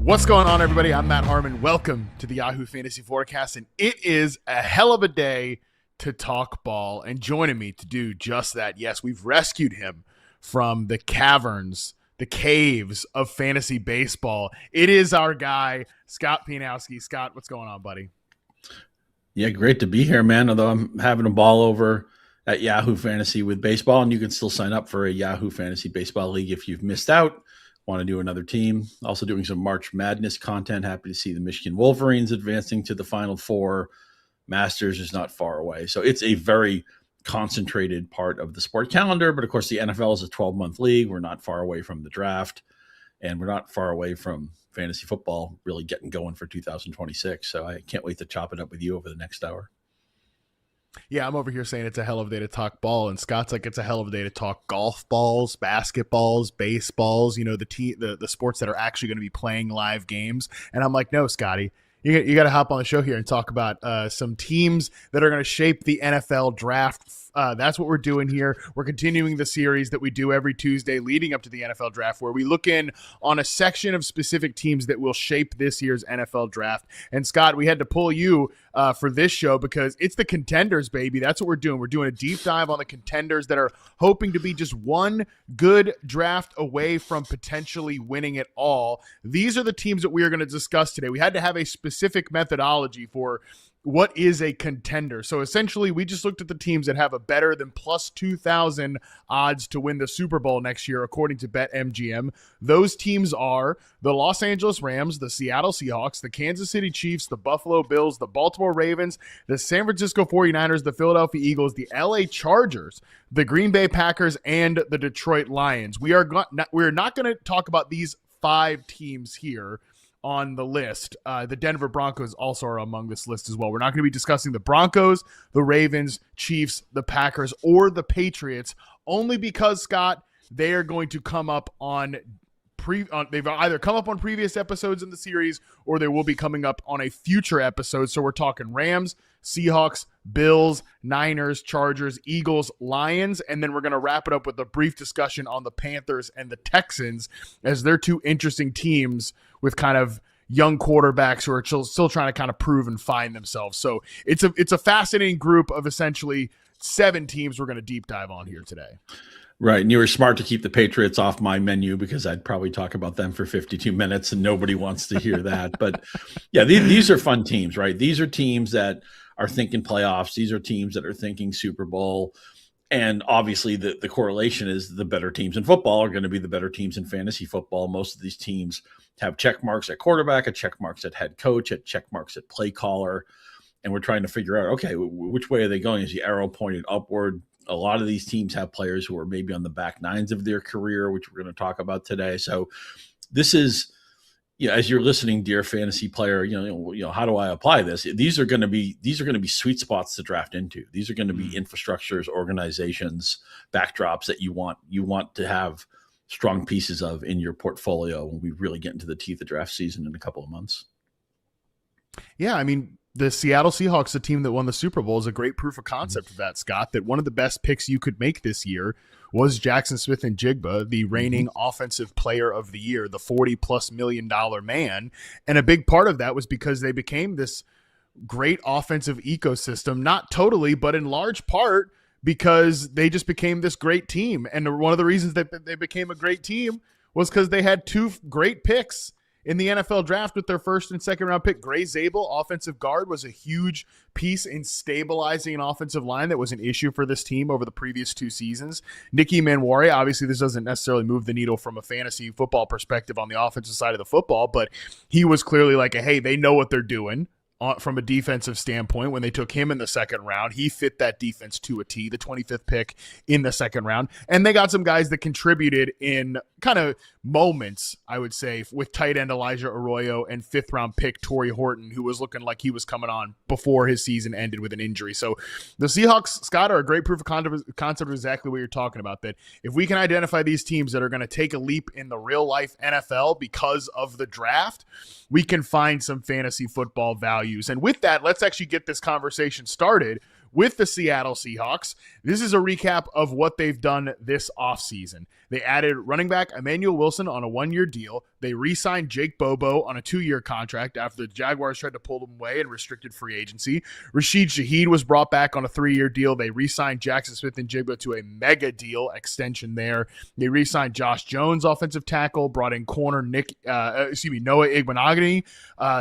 What's going on, everybody? I'm Matt Harmon. Welcome to the Yahoo Fantasy Forecast, and it is a hell of a day to talk ball. And joining me to do just that, yes, we've rescued him from the caverns, the caves of fantasy baseball. It is our guy, Scott Pianowski. Scott, what's going on, buddy? Yeah, great to be here, man. Although I'm having a ball over at Yahoo Fantasy with baseball, and you can still sign up for a Yahoo Fantasy Baseball League if you've missed out. Want to do another team. Also doing some March Madness content. Happy to see the Michigan Wolverines advancing to the Final Four. Masters is not far away. So it's a very concentrated part of the sport calendar. But of course, the NFL is a 12-month league. We're not far away from the draft. And we're not far away from fantasy football really getting going for 2026. So I can't wait to chop it up with you over the next hour. Yeah, I'm over here saying it's a hell of a day to talk ball, and Scott's like, it's a hell of a day to talk golf balls, basketballs, baseballs, the sports that are actually going to be playing live games. And I'm like, no, Scotty, you got to hop on the show here and talk about some teams that are going to shape the NFL draft. That's what we're doing here. We're continuing the series that we do every Tuesday leading up to the NFL draft, where we look in on a section of specific teams that will shape this year's NFL draft. And Scott, we had to pull you for this show because it's the Contenders, baby. That's what we're doing. We're doing a deep dive on the Contenders that are hoping to be just one good draft away from potentially winning it all. These are the teams that we are going to discuss today. We had to have a specific methodology for what is a contender. So essentially, we just looked at the teams that have a better than plus 2,000 odds to win the Super Bowl next year, according to BetMGM. Those teams are the Los Angeles Rams, the Seattle Seahawks, the Kansas City Chiefs, the Buffalo Bills, the Baltimore Ravens, the San Francisco 49ers, the Philadelphia Eagles, the LA Chargers, the Green Bay Packers, and the Detroit Lions. We're not going to talk about these 5 teams here on the list. The Denver Broncos also are among this list as well. We're not going to be discussing the Broncos, the Ravens, Chiefs, the Packers, or the Patriots, only because, Scott, they are going to come up on they've either come up on previous episodes in the series or they will be coming up on a future episode. So we're talking Rams, Seahawks, Bills, Niners, Chargers, Eagles, Lions, and then we're going to wrap it up with a brief discussion on the Panthers and the Texans, as they're two interesting teams with kind of young quarterbacks who are still trying to kind of prove and find themselves. So it's a fascinating group of essentially 7 teams we're going to deep dive on here today. Right. And you were smart to keep the Patriots off my menu because I'd probably talk about them for 52 minutes and nobody wants to hear that. But yeah, these are fun teams, right? These are teams that are thinking playoffs. These are teams that are thinking Super Bowl. And obviously the correlation is the better teams in football are going to be the better teams in fantasy football. Most of these teams have check marks at quarterback, at check marks at head coach, at check marks at play caller. And we're trying to figure out, okay, which way are they going? Is the arrow pointed upward? A lot of these teams have players who are maybe on the back nines of their career, which we're going to talk about today. So this is, as you're listening, dear fantasy player, how do I apply this? These are going to be sweet spots to draft into. These are going to be infrastructures, organizations, backdrops that you want to have strong pieces of in your portfolio when we really get into the teeth of draft season in a couple of months. Yeah, I mean, the Seattle Seahawks, the team that won the Super Bowl, is a great proof of concept of that, Scott, that one of the best picks you could make this year was Jackson Smith-Njigba, the reigning offensive player of the year, the $40+ million man. And a big part of that was because they became this great offensive ecosystem, not totally, but in large part because they just became this great team. And one of the reasons that they became a great team was because they had 2 great picks in the NFL draft with their first and second round pick. Gray Zabel, offensive guard, was a huge piece in stabilizing an offensive line that was an issue for this team over the previous 2 seasons. Nicky Manwari, obviously this doesn't necessarily move the needle from a fantasy football perspective on the offensive side of the football, but he was clearly like, hey, they know what they're doing. From a defensive standpoint, when they took him in the second round, he fit that defense to a T, the 25th pick in the second round. And they got some guys that contributed in kind of moments, I would say, with tight end Elijah Arroyo and 5th round pick Torrey Horton, who was looking like he was coming on before his season ended with an injury. So the Seahawks, Scott, are a great proof of concept of exactly what you're talking about, that if we can identify these teams that are going to take a leap in the real life NFL because of the draft, we can find some fantasy football values. And with that, let's actually get this conversation started with the Seattle Seahawks. This is a recap of what they've done this offseason. They added running back Emmanuel Wilson on a 1-year deal. They re-signed Jake Bobo on a 2-year contract after the Jaguars tried to pull him away in restricted free agency. Rashid Shaheed was brought back on a 3-year deal. They re-signed Jackson Smith-Njigba to a mega deal extension there. They re-signed Josh Jones, offensive tackle, brought in corner Noah Igbenogany.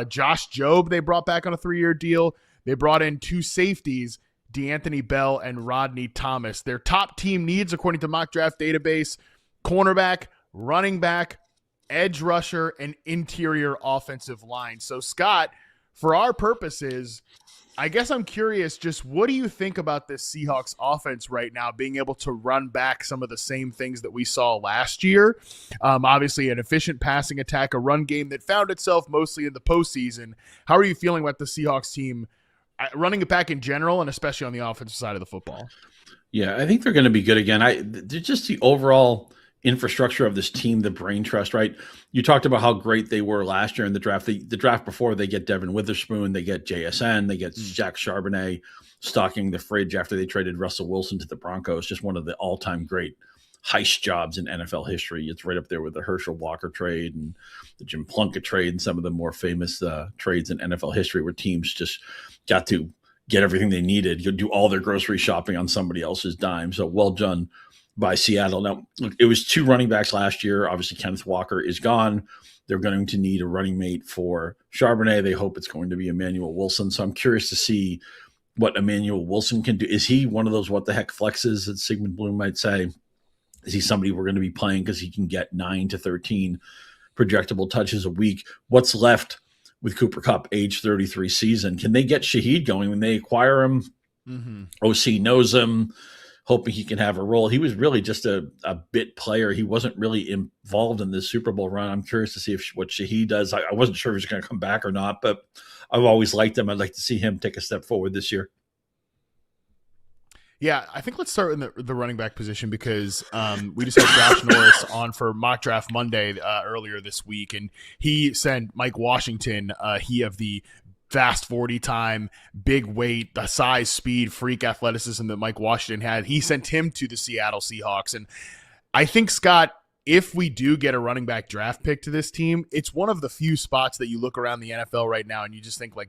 Josh Jobe they brought back on a 3-year deal. They brought in 2 safeties, DeAnthony Bell and Rodney Thomas. Their top team needs, according to Mock Draft Database, cornerback, running back, edge rusher, and interior offensive line. So, Scott, for our purposes, I guess I'm curious, just what do you think about this Seahawks offense right now, being able to run back some of the same things that we saw last year? Obviously, an efficient passing attack, a run game that found itself mostly in the postseason. How are you feeling about the Seahawks team running it back in general, and especially on the offensive side of the football? Yeah, I think they're going to be good again. They're just the overall infrastructure of this team, the brain trust, right? You talked about how great they were last year in the draft. The draft before, they get Devin Witherspoon, they get JSN, they get Jack Charbonnet stocking the fridge after they traded Russell Wilson to the Broncos. Just one of the all-time great heist jobs in NFL history. It's right up there with the Herschel Walker trade and the Jim Plunkett trade and some of the more famous trades in NFL history where teams just got to get everything they needed. You'll do all their grocery shopping on somebody else's dime. So well done by Seattle. Now, look, it was 2 running backs last year. Obviously, Kenneth Walker is gone. They're going to need a running mate for Charbonnet. They hope it's going to be Emmanuel Wilson. So I'm curious to see what Emmanuel Wilson can do. Is he one of those what the heck flexes, as Sigmund Bloom might say? Is he somebody we're going to be playing because he can get 9 to 13 projectable touches a week? What's left with Cooper Kupp, age 33 season? Can they get Shaheed going when they acquire him? Mm-hmm. OC knows him, hoping he can have a role. He was really just a bit player. He wasn't really involved in this Super Bowl run. I'm curious to see what Shaheed does. I wasn't sure if he was going to come back or not, but I've always liked him. I'd like to see him take a step forward this year. Yeah, I think let's start in the running back position because we just had Josh Norris on for Mock Draft Monday earlier this week, and he sent Mike Washington, he of the fast 40 time, big weight, the size, speed, freak athleticism that Mike Washington had. He sent him to the Seattle Seahawks. And I think, Scott, if we do get a running back draft pick to this team, it's one of the few spots that you look around the NFL right now and you just think like,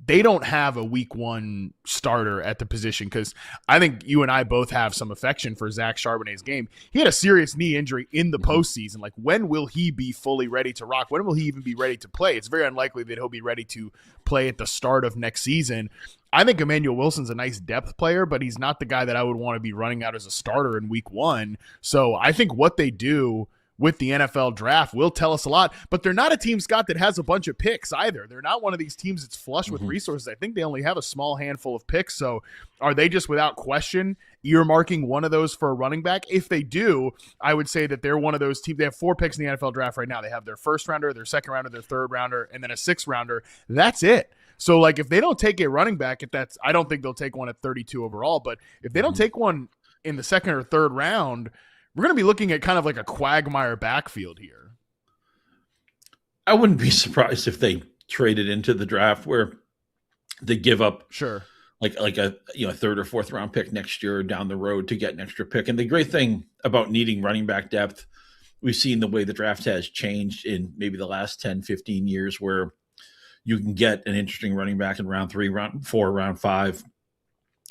they don't have a week 1 starter at the position because I think you and I both have some affection for Zach Charbonnet's game. He had a serious knee injury in the postseason. Like, when will he be fully ready to rock? When will he even be ready to play? It's very unlikely that he'll be ready to play at the start of next season. I think Emmanuel Wilson's a nice depth player, but he's not the guy that I would want to be running out as a starter in week 1. So I think what they do with the NFL draft will tell us a lot, but they're not a team, Scott, that has a bunch of picks either. They're not one of these teams that's flush with resources. I think they only have a small handful of picks. So are they just without question earmarking one of those for a running back? If they do, I would say that they're one of those teams. They have 4 picks in the NFL draft right now. They have their first rounder, their second rounder, their third rounder, and then a 6th rounder. That's it. So like if they don't take a running back, I don't think they'll take one at 32 overall, but if they don't take one in the 2nd or 3rd round, we're going to be looking at kind of like a quagmire backfield here. I wouldn't be surprised if they traded into the draft where they give up like a 3rd or 4th round pick next year down the road to get an extra pick. And the great thing about needing running back depth, we've seen the way the draft has changed in maybe the last 10, 15 years where you can get an interesting running back in round 3, round 4, round 5.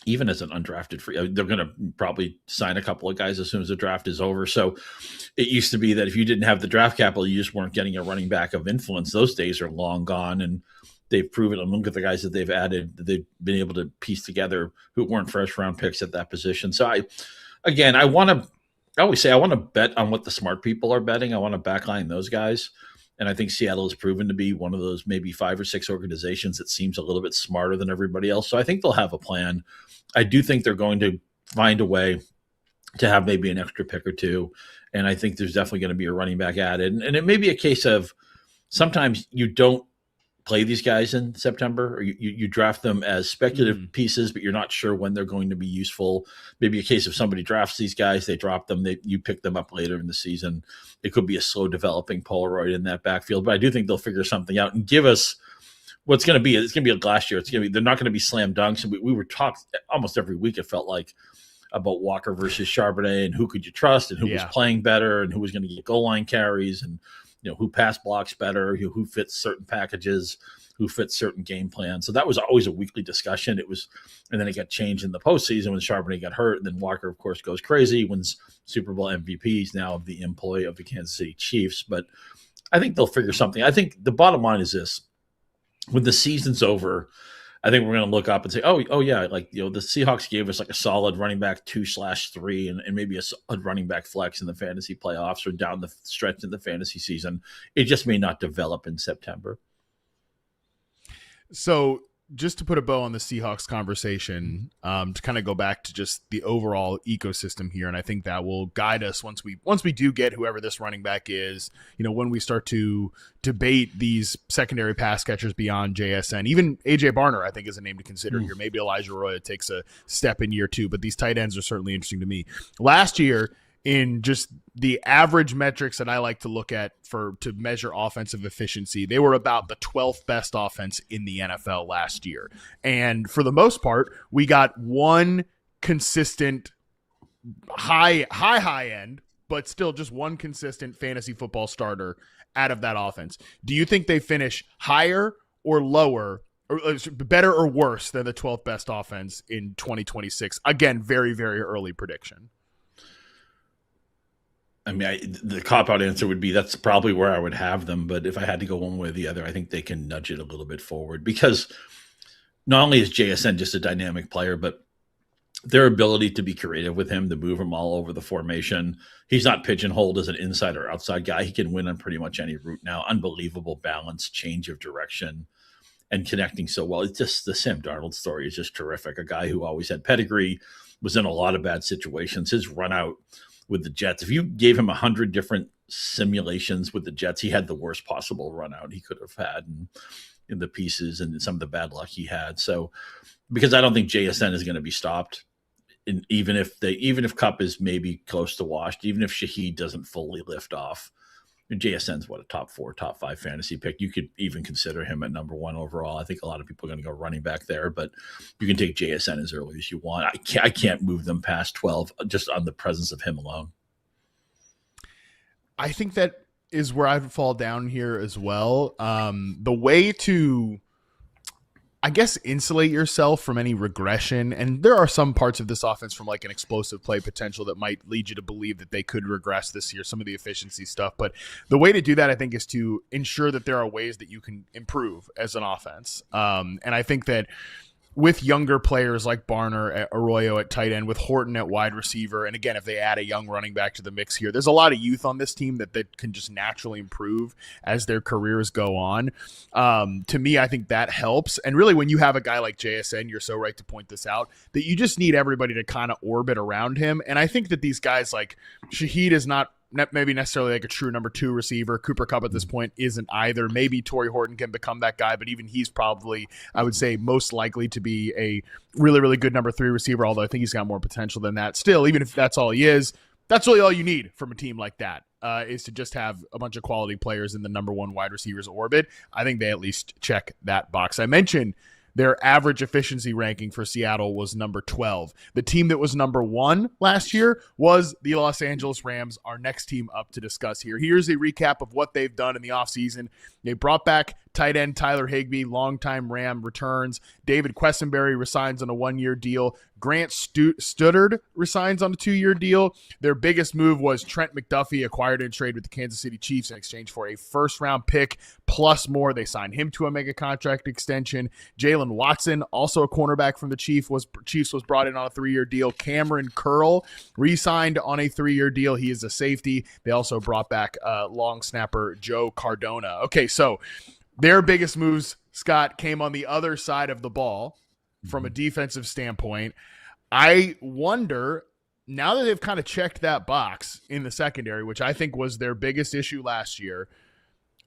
Even as an undrafted free, they're going to probably sign a couple of guys as soon as the draft is over. So it used to be that if you didn't have the draft capital, you just weren't getting a running back of influence. Those days are long gone, and they've proven. And look at the guys that they've added, that they've been able to piece together who weren't first round picks at that position. So I always say I want to bet on what the smart people are betting. I want to backline those guys. And I think Seattle has proven to be one of those maybe 5 or 6 organizations that seems a little bit smarter than everybody else. So I think they'll have a plan. I do think they're going to find a way to have maybe an extra pick or 2. And I think there's definitely going to be a running back added. And it may be a case of sometimes you don't play these guys in September, or you draft them as speculative pieces, but you're not sure when they're going to be useful. Maybe a case of somebody drafts these guys, they drop them, you pick them up later in the season. It could be a slow developing Polaroid in that backfield, but I do think they'll figure something out and give us What's going to be? It's going to be like last year. They're not going to be slam dunks. And we were talking almost every week. It felt like about Walker versus Charbonnet and who could you trust and who was playing better and who was going to get goal line carries and who pass blocks better, who fits certain packages, who fits certain game plans. So that was always a weekly discussion. And then it got changed in the postseason when Charbonnet got hurt. And then Walker, of course, goes crazy, wins Super Bowl MVP. He's now the employee of the Kansas City Chiefs. But I think they'll figure something. I think the bottom line is this. When the season's over, I think we're going to look up and say, oh yeah, like, the Seahawks gave us like a solid running back 2/3 and maybe a solid running back flex in the fantasy playoffs or down the stretch in the fantasy season. It just may not develop in September. So just to put a bow on the Seahawks conversation, to kind of go back to just the overall ecosystem here, and I think that will guide us once we do get whoever this running back is, when we start to debate these secondary pass catchers beyond JSN. Even AJ Barner, I think, is a name to consider here. Maybe Elijah Roy takes a step in year 2, but these tight ends are certainly interesting to me. Last year, in just the average metrics that I like to look at to measure offensive efficiency, they were about the 12th best offense in the NFL last year. And for the most part, we got one consistent high end, but still just one consistent fantasy football starter out of that offense. Do you think they finish higher or lower, or better or worse than the 12th best offense in 2026? Again, very, very early prediction. I mean, the cop-out answer would be that's probably where I would have them. But if I had to go one way or the other, I think they can nudge it a little bit forward because not only is JSN just a dynamic player, but their ability to be creative with him, to move him all over the formation. He's not pigeonholed as an inside or outside guy. He can win on pretty much any route now. Unbelievable balance, change of direction, and connecting so well. It's just the Sam Darnold story is just terrific. A guy who always had pedigree, was in a lot of bad situations. His run out with the Jets, if you gave him 100 different simulations with the Jets, he had the worst possible run out he could have had in the pieces and some of the bad luck he had. So, because I don't think JSN is going to be stopped, and even if Kupp is maybe close to washed, even if Shaheed doesn't fully lift off, JSN's a top 4, top 5 fantasy pick. You could even consider him at number 1 overall. I think a lot of people are going to go running back there, but you can take JSN as early as you want. I can't move them past 12 just on the presence of him alone. I think that is where I'd fall down here as well. The way to, I guess, insulate yourself from any regression, and there are some parts of this offense from like an explosive play potential that might lead you to believe that they could regress this year, some of the efficiency stuff. But the way to do that, I think, is to ensure that there are ways that you can improve as an offense. And I think that with younger players like Barner, Arroyo at tight end, with Horton at wide receiver, and again, if they add a young running back to the mix here, there's a lot of youth on this team that can just naturally improve as their careers go on. To me, I think that helps. And really, when you have a guy like JSN, you're so right to point this out, that you just need everybody to kind of orbit around him. And I think that these guys like Shaheed is not maybe necessarily like a true number 2 receiver. Cooper Kupp at this point isn't either. Maybe Torrey Horton can become that guy, but even he's probably, I would say, most likely to be a really, really good number 3 receiver, although I think he's got more potential than that. Still, even if that's all he is, that's really all you need from a team like that, is to just have a bunch of quality players in the number 1 wide receivers orbit. I think they at least check that box. I mentioned their average efficiency ranking for Seattle was number 12. The team that was number 1 last year was the Los Angeles Rams, our next team up to discuss here. Here's a recap of what they've done in the offseason. They brought back tight end Tyler Higbee, longtime Ram, returns. David Quessenberry resigns on a 1-year deal. Grant Studdard resigns on a 2-year deal. Their biggest move was Trent McDuffie, acquired in trade with the Kansas City Chiefs in exchange for a first-round pick plus more. They signed him to a mega contract extension. Jalen Watson, also a cornerback from the Chiefs, was brought in on a 3-year deal. Cameron Curl re-signed on a 3-year deal. He is a safety. They also brought back long snapper Joe Cardona. Okay, so their biggest moves, Scott, came on the other side of the ball from a defensive standpoint. I wonder, now that they've kind of checked that box in the secondary, which I think was their biggest issue last year,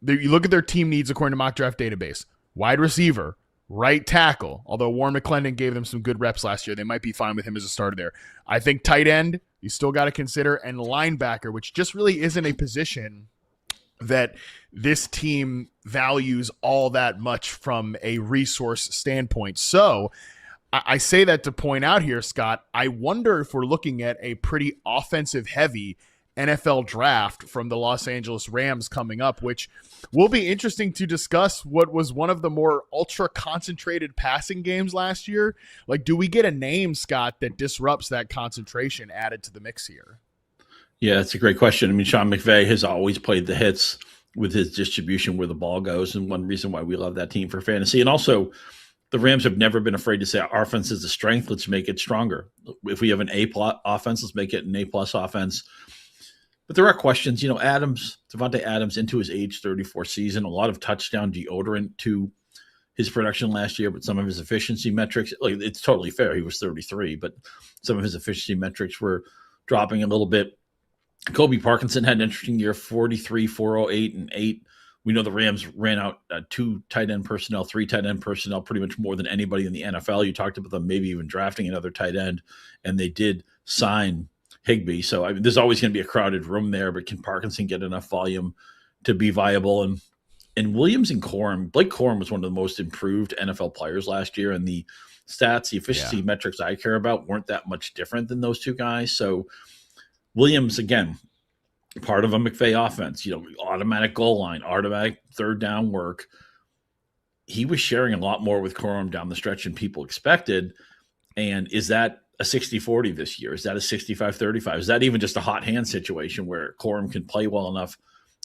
you look at their team needs according to Mock Draft Database. Wide receiver, right tackle, although Warren McClendon gave them some good reps last year. They might be fine with him as a starter there. I think tight end, you still got to consider, and linebacker, which just really isn't a position that this team values all that much from a resource standpoint. So I say that to point out here, Scott, I wonder if we're looking at a pretty offensive heavy NFL draft from the Los Angeles Rams coming up, which will be interesting to discuss. What was one of the more ultra concentrated passing games last year? Like, do we get a name, Scott, that disrupts that concentration added to the mix here? Yeah, that's a great question. I mean, Sean McVay has always played the hits with his distribution where the ball goes, and one reason why we love that team for fantasy. And also, the Rams have never been afraid to say our offense is a strength. Let's make it stronger. If we have an A-plus offense, let's make it an A-plus offense. But there are questions. Davante Adams into his age 34 season, a lot of touchdown deodorant to his production last year, but some of his efficiency metrics, like, it's totally fair. He was 33, but some of his efficiency metrics were dropping a little bit. Kobe Parkinson had an interesting year, 43, 408, and 8. We know the Rams ran out 2 tight end personnel, 3 tight end personnel, pretty much more than anybody in the NFL. You talked about them maybe even drafting another tight end, and they did sign Higbee. So I mean, there's always going to be a crowded room there, but can Parkinson get enough volume to be viable? And Williams and Corum, Blake Corum was one of the most improved NFL players last year, and the stats, the efficiency metrics I care about weren't that much different than those two guys. So Williams, again, part of a McVay offense, automatic goal line, automatic third down work. He was sharing a lot more with Corum down the stretch than people expected. And is that a 60-40 this year? Is that a 65-35? Is that even just a hot hand situation where Corum can play well enough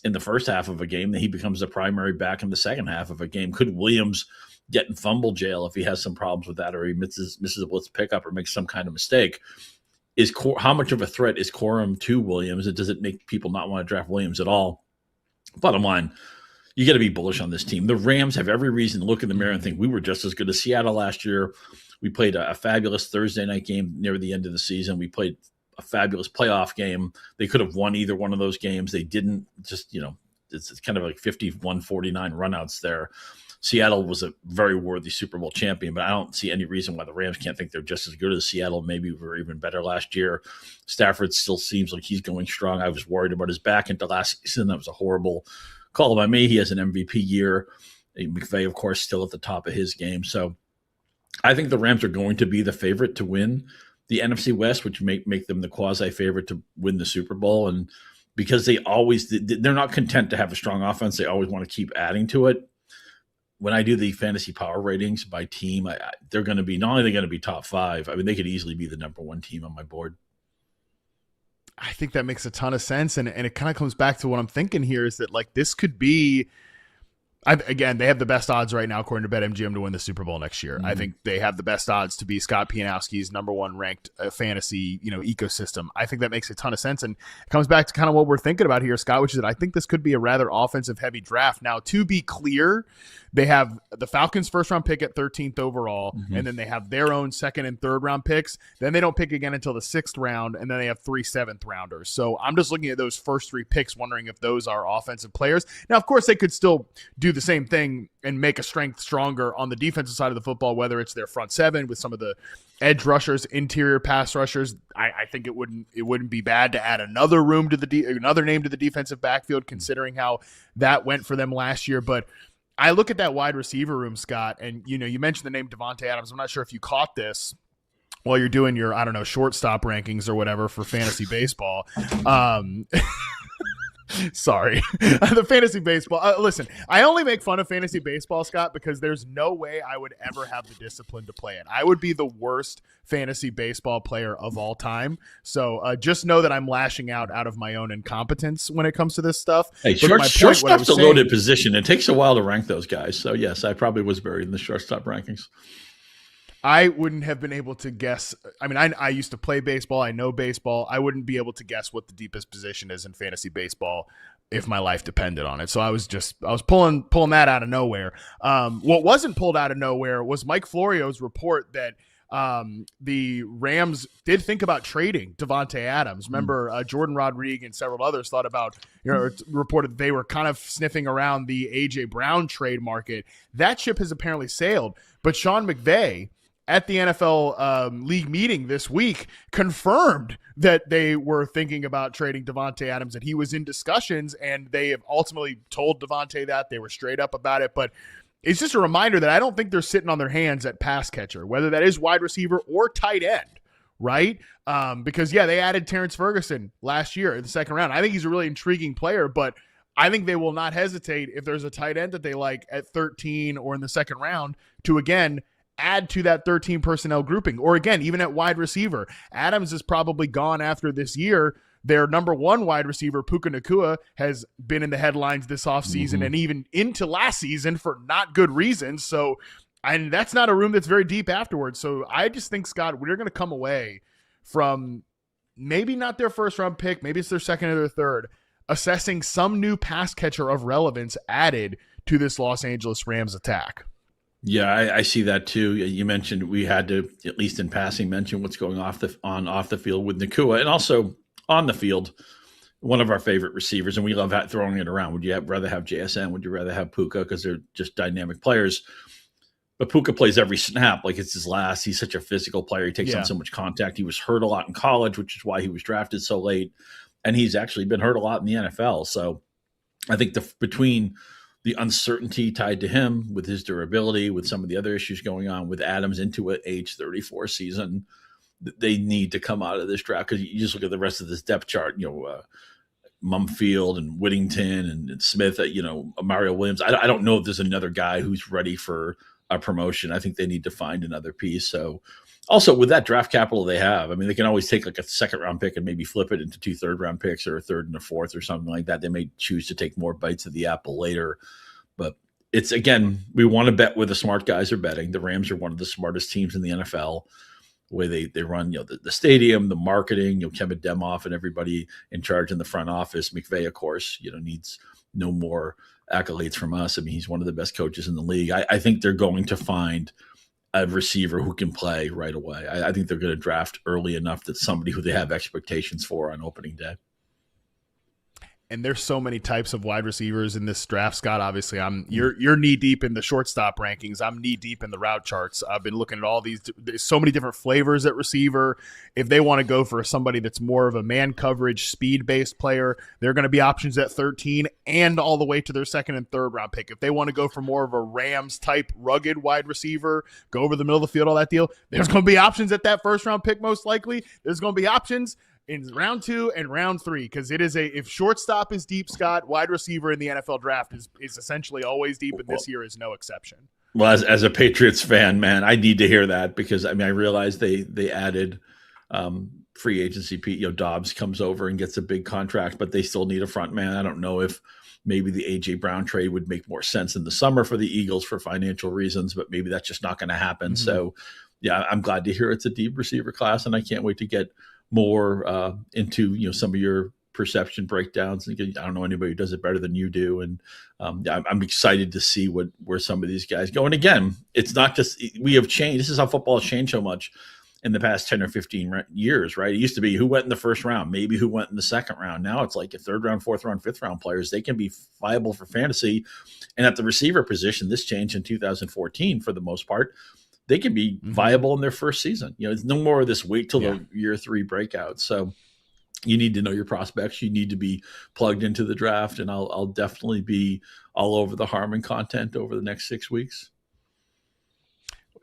in the first half of a game that he becomes the primary back in the second half of a game? Could Williams get in fumble jail if he has some problems with that, or he misses a blitz pickup or makes some kind of mistake? How much of a threat is Corum to Williams? And does it make people not want to draft Williams at all? Bottom line, you got to be bullish on this team. The Rams have every reason to look in the mirror and think we were just as good as Seattle last year. We played a fabulous Thursday night game near the end of the season. We played a fabulous playoff game. They could have won either one of those games. They didn't. Just, it's kind of like 51-49 runouts there. Seattle was a very worthy Super Bowl champion, but I don't see any reason why the Rams can't think they're just as good as Seattle. Maybe we were even better last year. Stafford still seems like he's going strong. I was worried about his back into last season. That was a horrible call by me. He has an MVP year. McVay, of course, still at the top of his game. So I think the Rams are going to be the favorite to win the NFC West, which make them the quasi-favorite to win the Super Bowl. And because they're not content to have a strong offense, they always want to keep adding to it. When I do the fantasy power ratings by team, they're going to be, not only are they going to be top 5, I mean, they could easily be the number 1 team on my board. I think that makes a ton of sense. And it kind of comes back to what I'm thinking here is that, like, this could be, again, they have the best odds right now, according to BetMGM, to win the Super Bowl next year. Mm-hmm. I think they have the best odds to be Scott Pianowski's number 1 ranked fantasy, ecosystem. I think that makes a ton of sense. And it comes back to kind of what we're thinking about here, Scott, which is that I think this could be a rather offensive heavy draft. Now, to be clear, they have the Falcons' first round pick at 13th overall, and then they have their own second and third round picks. Then they don't pick again until the 6th round, and then they have 3 7th rounders. So I'm just looking at those first 3 picks, wondering if those are offensive players. Now, of course, they could still do the same thing and make a strength stronger on the defensive side of the football, whether it's their front 7 with some of the edge rushers, interior pass rushers. I think it wouldn't be bad to add another name to the defensive backfield, considering how that went for them last year. But I look at that wide receiver room, Scott, and you mentioned the name Davante Adams. I'm not sure if you caught this while you're doing your, shortstop rankings or whatever for fantasy baseball. Sorry. The fantasy baseball. Listen, I only make fun of fantasy baseball, Scott, because there's no way I would ever have the discipline to play it. I would be the worst fantasy baseball player of all time. So just know that I'm lashing out of my own incompetence when it comes to this stuff. Hey, shortstop's a loaded position. It takes a while to rank those guys. So, yes, I probably was buried in the shortstop rankings. I wouldn't have been able to guess. I mean, I used to play baseball. I know baseball. I wouldn't be able to guess what the deepest position is in fantasy baseball if my life depended on it. So I was pulling that out of nowhere. What wasn't pulled out of nowhere was Mike Florio's report that the Rams did think about trading Davante Adams. Remember, Jordan Rodriguez and several others thought about, reported that they were kind of sniffing around the A.J. Brown trade market. That ship has apparently sailed. But Sean McVay at the NFL league meeting this week confirmed that they were thinking about trading Davante Adams, and he was in discussions, and they have ultimately told Davante that. They were straight up about it, but it's just a reminder that I don't think they're sitting on their hands at pass catcher, whether that is wide receiver or tight end, right? Because, yeah, they added Terrence Ferguson last year in the second round. I think he's a really intriguing player, but I think they will not hesitate if there's a tight end that they like at 13 or in the second round to, again, add to that 13 personnel grouping, or again, even at wide receiver. Adams is probably gone after this year. Their number one wide receiver, Puka Nacua, has been in the headlines this offseason and even into last season for not good reasons. So, and that's not a room that's very deep afterwards. So I just think, Scott, we're going to come away from maybe not their first round pick, maybe it's their second or their third, assessing some new pass catcher of relevance added to this Los Angeles Rams attack. Yeah, I see that too. You mentioned we had to, at least in passing, mention what's going off the field with Nacua, and also on the field, one of our favorite receivers, and we love throwing it around. Would you rather have JSN? Would you rather have Puka? Because they're just dynamic players. But Puka plays every snap like it's his last. He's such a physical player. He takes on so much contact. He was hurt a lot in college, which is why he was drafted so late. And he's actually been hurt a lot in the NFL. So I think between the uncertainty tied to him with his durability, with some of the other issues going on with Adams into an age 34 season, they need to come out of this draft, because you just look at the rest of this depth chart, Mumfield and Whittington and Smith, Mario Williams. I don't know if there's another guy who's ready for a promotion. I think they need to find another piece. So also with that draft capital they have, I mean, they can always take like a second round pick and maybe flip it into 2 third-round picks or a third and a fourth or something like that. They may choose to take more bites of the apple later. But it's, again, we want to bet where the smart guys are betting. The Rams are one of the smartest teams in the NFL, the way they run, the stadium, the marketing, Kevin Demoff and everybody in charge in the front office. McVay, of course, needs no more accolades from us. I mean, he's one of the best coaches in the league. I think they're going to find a receiver who can play right away. I think they're going to draft early enough that somebody who they have expectations for on opening day. And there's so many types of wide receivers in this draft, Scott. Obviously, you're knee deep in the shortstop rankings. I'm knee deep in the route charts. I've been looking at all these. There's so many different flavors at receiver. If they want to go for somebody that's more of a man coverage, speed based player, there are going to be options at 13 and all the way to their second and third round pick. If they want to go for more of a Rams type rugged wide receiver, go over the middle of the field, all that deal, there's going to be options at that first round pick. Most likely, there's going to be options in round 2 and round 3, because it is if shortstop is deep, Scott, wide receiver in the NFL draft is essentially always deep, and this year is no exception. Well, as a Patriots fan, man, I need to hear that, because I realize they added free agency. Dobbs comes over and gets a big contract, but they still need a front man. I don't know if maybe the AJ Brown trade would make more sense in the summer for the Eagles for financial reasons, but maybe that's just not going to happen. Mm-hmm. So, yeah, I'm glad to hear it's a deep receiver class, and I can't wait to get more into some of your perception breakdowns. And I don't know anybody who does it better than you do, and I'm excited to see where some of these guys go. And again, it's not just we have changed. This is how football has changed so much in the past 10 or 15 years, right? It used to be who went in the first round, maybe who went in the second round. Now it's like a third round, fourth round, fifth round players. They can be viable for fantasy, and at the receiver position, this changed in 2014 for the most part. They can be viable in their first season. It's no more of this wait till the year 3 breakout. So you need to know your prospects. You need to be plugged into the draft, and I'll definitely be all over the Harmon content over the next 6 weeks.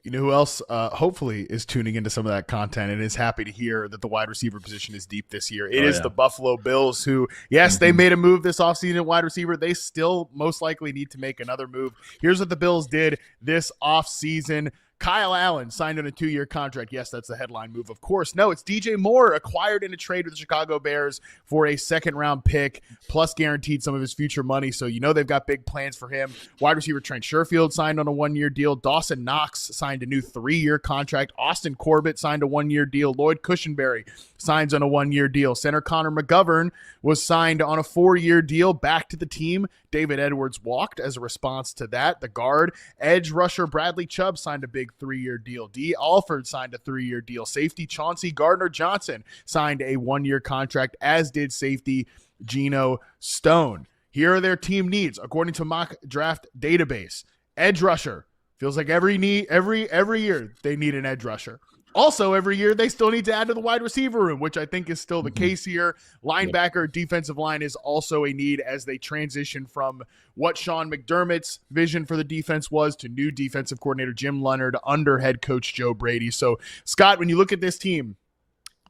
You know who else hopefully is tuning into some of that content and is happy to hear that the wide receiver position is deep this year? It is the Buffalo Bills, who, yes, they made a move this offseason at wide receiver. They still most likely need to make another move. Here's what the Bills did this offseason. Kyle Allen signed on a 2-year contract. Yes, that's the headline move, of course. No, it's DJ Moore acquired in a trade with the Chicago Bears for a second-round pick, plus guaranteed some of his future money. So they've got big plans for him. Wide receiver Trent Sherfield signed on a 1-year deal. Dawson Knox signed a new 3-year contract. Austin Corbett signed a 1-year deal. Lloyd Cushenberry signs on a 1-year deal. Center Connor McGovern was signed on a 4-year deal back to the team. David Edwards walked as a response to that. The guard, edge rusher Bradley Chubb signed a big 3-year deal. D. Alford signed a 3-year deal. Safety Chauncey Gardner-Johnson signed a 1-year contract, as did safety Geno Stone. Here are their team needs, according to Mock Draft Database. Edge rusher, Feels like every year they need an edge rusher. Also, every year they still need to add to the wide receiver room, which I think is still the case here. Linebacker, defensive line is also a need as they transition from what Sean McDermott's vision for the defense was to new defensive coordinator Jim Leonard under head coach Joe Brady. So, Scott, when you look at this team,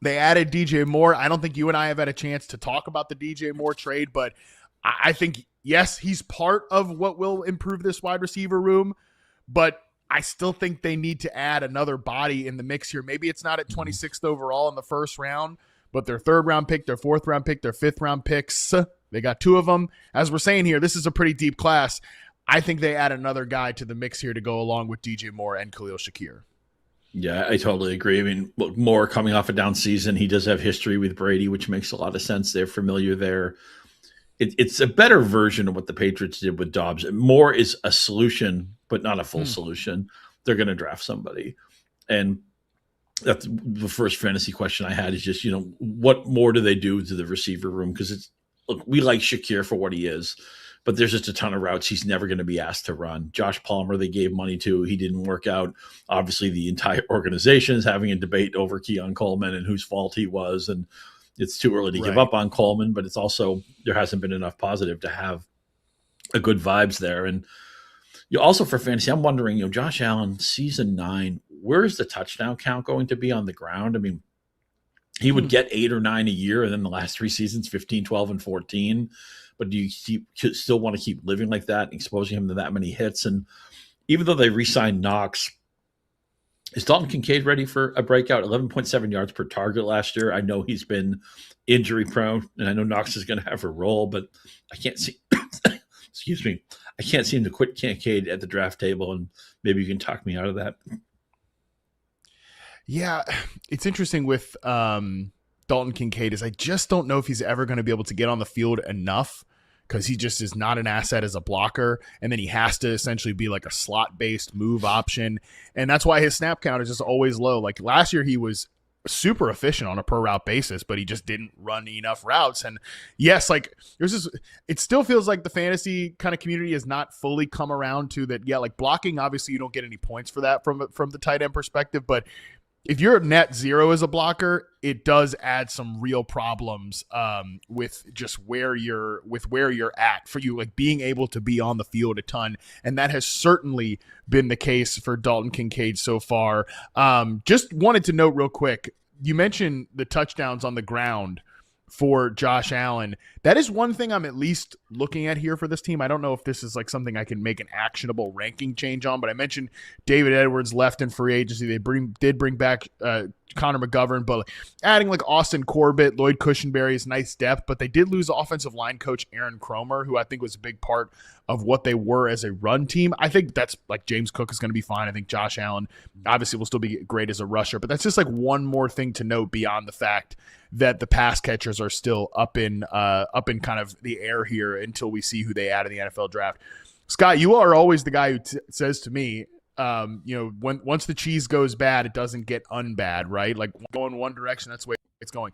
they added DJ Moore. I don't think you and I have had a chance to talk about the DJ Moore trade, but I think, yes, he's part of what will improve this wide receiver room, but I still think they need to add another body in the mix here. Maybe it's not at 26th overall in the first round, but their 3rd round pick, their 4th round pick, their 5th round picks, they got 2 of them. As we're saying here, this is a pretty deep class. I think they add another guy to the mix here to go along with DJ Moore and Khalil Shakir. Yeah, I totally agree. I mean, look, Moore coming off a down season, he does have history with Brady, which makes a lot of sense. They're familiar there. It's a better version of what the Patriots did with Dobbs. Moore is a solution, but not a full solution. They're going to draft somebody. And that's the first fantasy question I had is just, what more do they do to the receiver room? Because look, we like Shakir for what he is, but there's just a ton of routes he's never going to be asked to run. Josh Palmer, they gave money to. He didn't work out. Obviously, the entire organization is having a debate over Keon Coleman and whose fault he was. And it's too early to give up on Coleman, but it's also there hasn't been enough positive to have a good vibes there. And also for fantasy, I'm wondering, Josh Allen, season 9, where is the touchdown count going to be on the ground? I mean, he would get 8 or 9 a year, and then the last 3 seasons, 15, 12, and 14. But do you still want to keep living like that, exposing him to that many hits? And even though they re-signed Knox, is Dalton Kincaid ready for a breakout? 11.7 yards per target last year. I know he's been injury prone, and I know Knox is going to have a role, but I can't see. Excuse me. I can't seem to quit Kincaid at the draft table, and maybe you can talk me out of that. Yeah, it's interesting with Dalton Kincaid is I just don't know if he's ever going to be able to get on the field enough because he just is not an asset as a blocker, and then he has to essentially be like a slot-based move option, and that's why his snap count is just always low. Like last year he was super efficient on a per route basis, but he just didn't run enough routes. And yes, like there's this, it still feels like the fantasy kind of community has not fully come around to that. Yeah, like blocking, obviously you don't get any points for that from the tight end perspective, but if you're at net 0 as a blocker, it does add some real problems with just where you're at for you, like being able to be on the field a ton. And that has certainly been the case for Dalton Kincaid so far. Just wanted to note real quick, you mentioned the touchdowns on the ground for Josh Allen. That is one thing I'm at least looking at here for this team. I don't know if this is like something I can make an actionable ranking change on, but I mentioned David Edwards left in free agency. They did bring back Connor McGovern, but adding like Austin Corbett, Lloyd Cushenberry is nice depth, but they did lose offensive line coach Aaron Cromer, who I think was a big part of what they were as a run team. I think that's like James Cook is going to be fine. I think Josh Allen obviously will still be great as a rusher, but that's just like one more thing to note beyond the fact that the pass catchers are still up in kind of the air here until we see who they add in the NFL draft. Scott, you are always the guy who says to me, once the cheese goes bad, it doesn't get unbad, right? Like going one direction, that's the way it's going.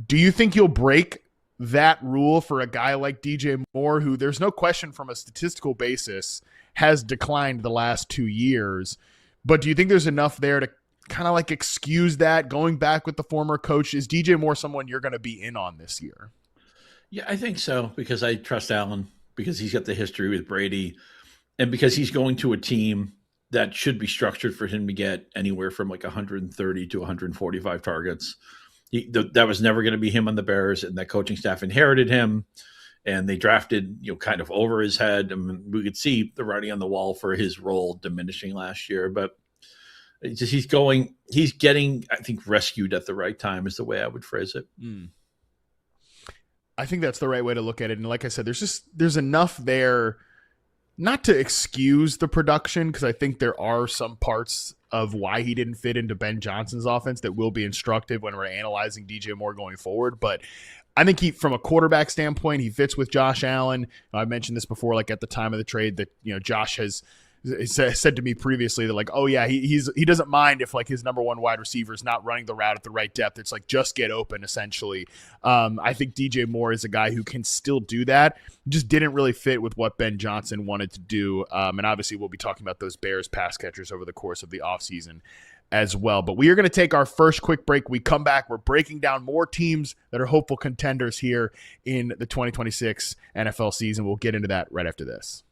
Do you think you'll break that rule for a guy like DJ Moore, who there's no question from a statistical basis has declined the last 2 years, but do you think there's enough there to kind of like excuse that going back with the former coach? Is DJ Moore someone you're going to be in on this year? Yeah, I think so, because I trust Allen, because he's got the history with Brady, and because he's going to a team that should be structured for him to get anywhere from like 130 to 145 targets. That was never going to be him on the Bears, and that coaching staff inherited him, and they drafted, kind of over his head. I mean, we could see the writing on the wall for his role diminishing last year, but it's just, he's getting, I think, rescued at the right time is the way I would phrase it. I think that's the right way to look at it. And like I said, there's enough there not to excuse the production, because I think there are some parts of why he didn't fit into Ben Johnson's offense that will be instructive when we're analyzing DJ Moore going forward. But I think from a quarterback standpoint, he fits with Josh Allen. I mentioned this before, like at the time of the trade, that Josh has said to me previously that like, oh yeah, he doesn't mind if like his number one wide receiver is not running the route at the right depth. It's like just get open essentially. I think DJ Moore is a guy who can still do that. Just didn't really fit with what Ben Johnson wanted to do. And obviously we'll be talking about those Bears pass catchers over the course of the offseason as well. But we are going to take our first quick break. We come back. We're breaking down more teams that are hopeful contenders here in the 2026 NFL season. We'll get into that right after this.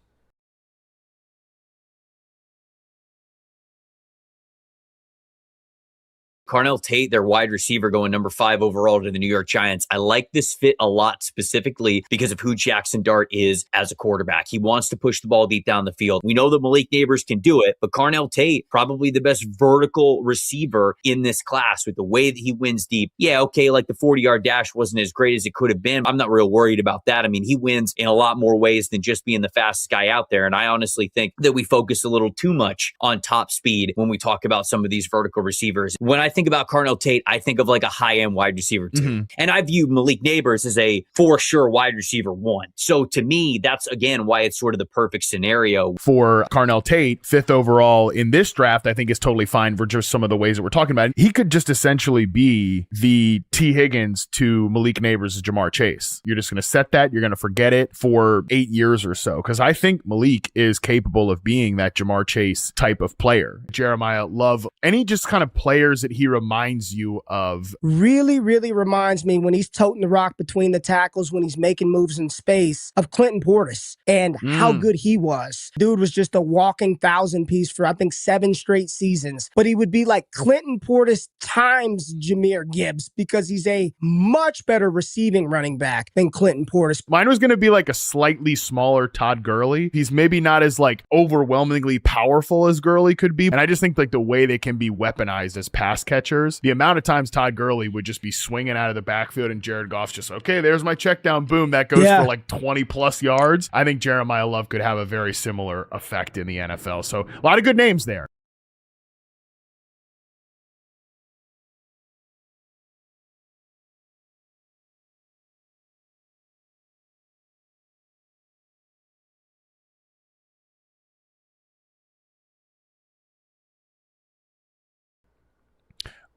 Carnell Tate, their wide receiver, going number 5 overall to the New York Giants. I like this fit a lot specifically because of who Jackson Dart is as a quarterback. He wants to push the ball deep down the field. We know that Malik Neighbors can do it, but Carnell Tate, probably the best vertical receiver in this class with the way that he wins deep. Yeah, okay, like the 40-yard dash wasn't as great as it could have been. I'm not real worried about that. I mean, he wins in a lot more ways than just being the fastest guy out there, and I honestly think that we focus a little too much on top speed when we talk about some of these vertical receivers. When I think about Carnell Tate, I think of like a high-end wide receiver too. Mm-hmm. And I view Malik Neighbors as a for sure wide receiver 1. So to me, that's again why it's sort of the perfect scenario. For Carnell Tate, 5th overall in this draft, I think is totally fine for just some of the ways that we're talking about. He could just essentially be the T. Higgins to Malik Neighbors' Jamar Chase. You're just going to set that. You're going to forget it for 8 years or so. Because I think Malik is capable of being that Jamar Chase type of player. Jeremiah Love, any just kind of players that he reminds you of? Really reminds me when he's toting the rock between the tackles, when he's making moves in space, of Clinton Portis and how good he was. Dude was just a walking 1,000-piece for, I think, 7 straight seasons. But he would be like Clinton Portis times Jahmyr Gibbs because he's a much better receiving running back than Clinton Portis. Mine was going to be like a slightly smaller Todd Gurley. He's maybe not as like overwhelmingly powerful as Gurley could be. And I just think like the way they can be weaponized as pass catchers, the amount of times Todd Gurley would just be swinging out of the backfield and Jared Goff's just, okay, there's my check down, boom, that goes for like 20 plus yards. I think Jeremiah Love could have a very similar effect in the NFL. So a lot of good names there.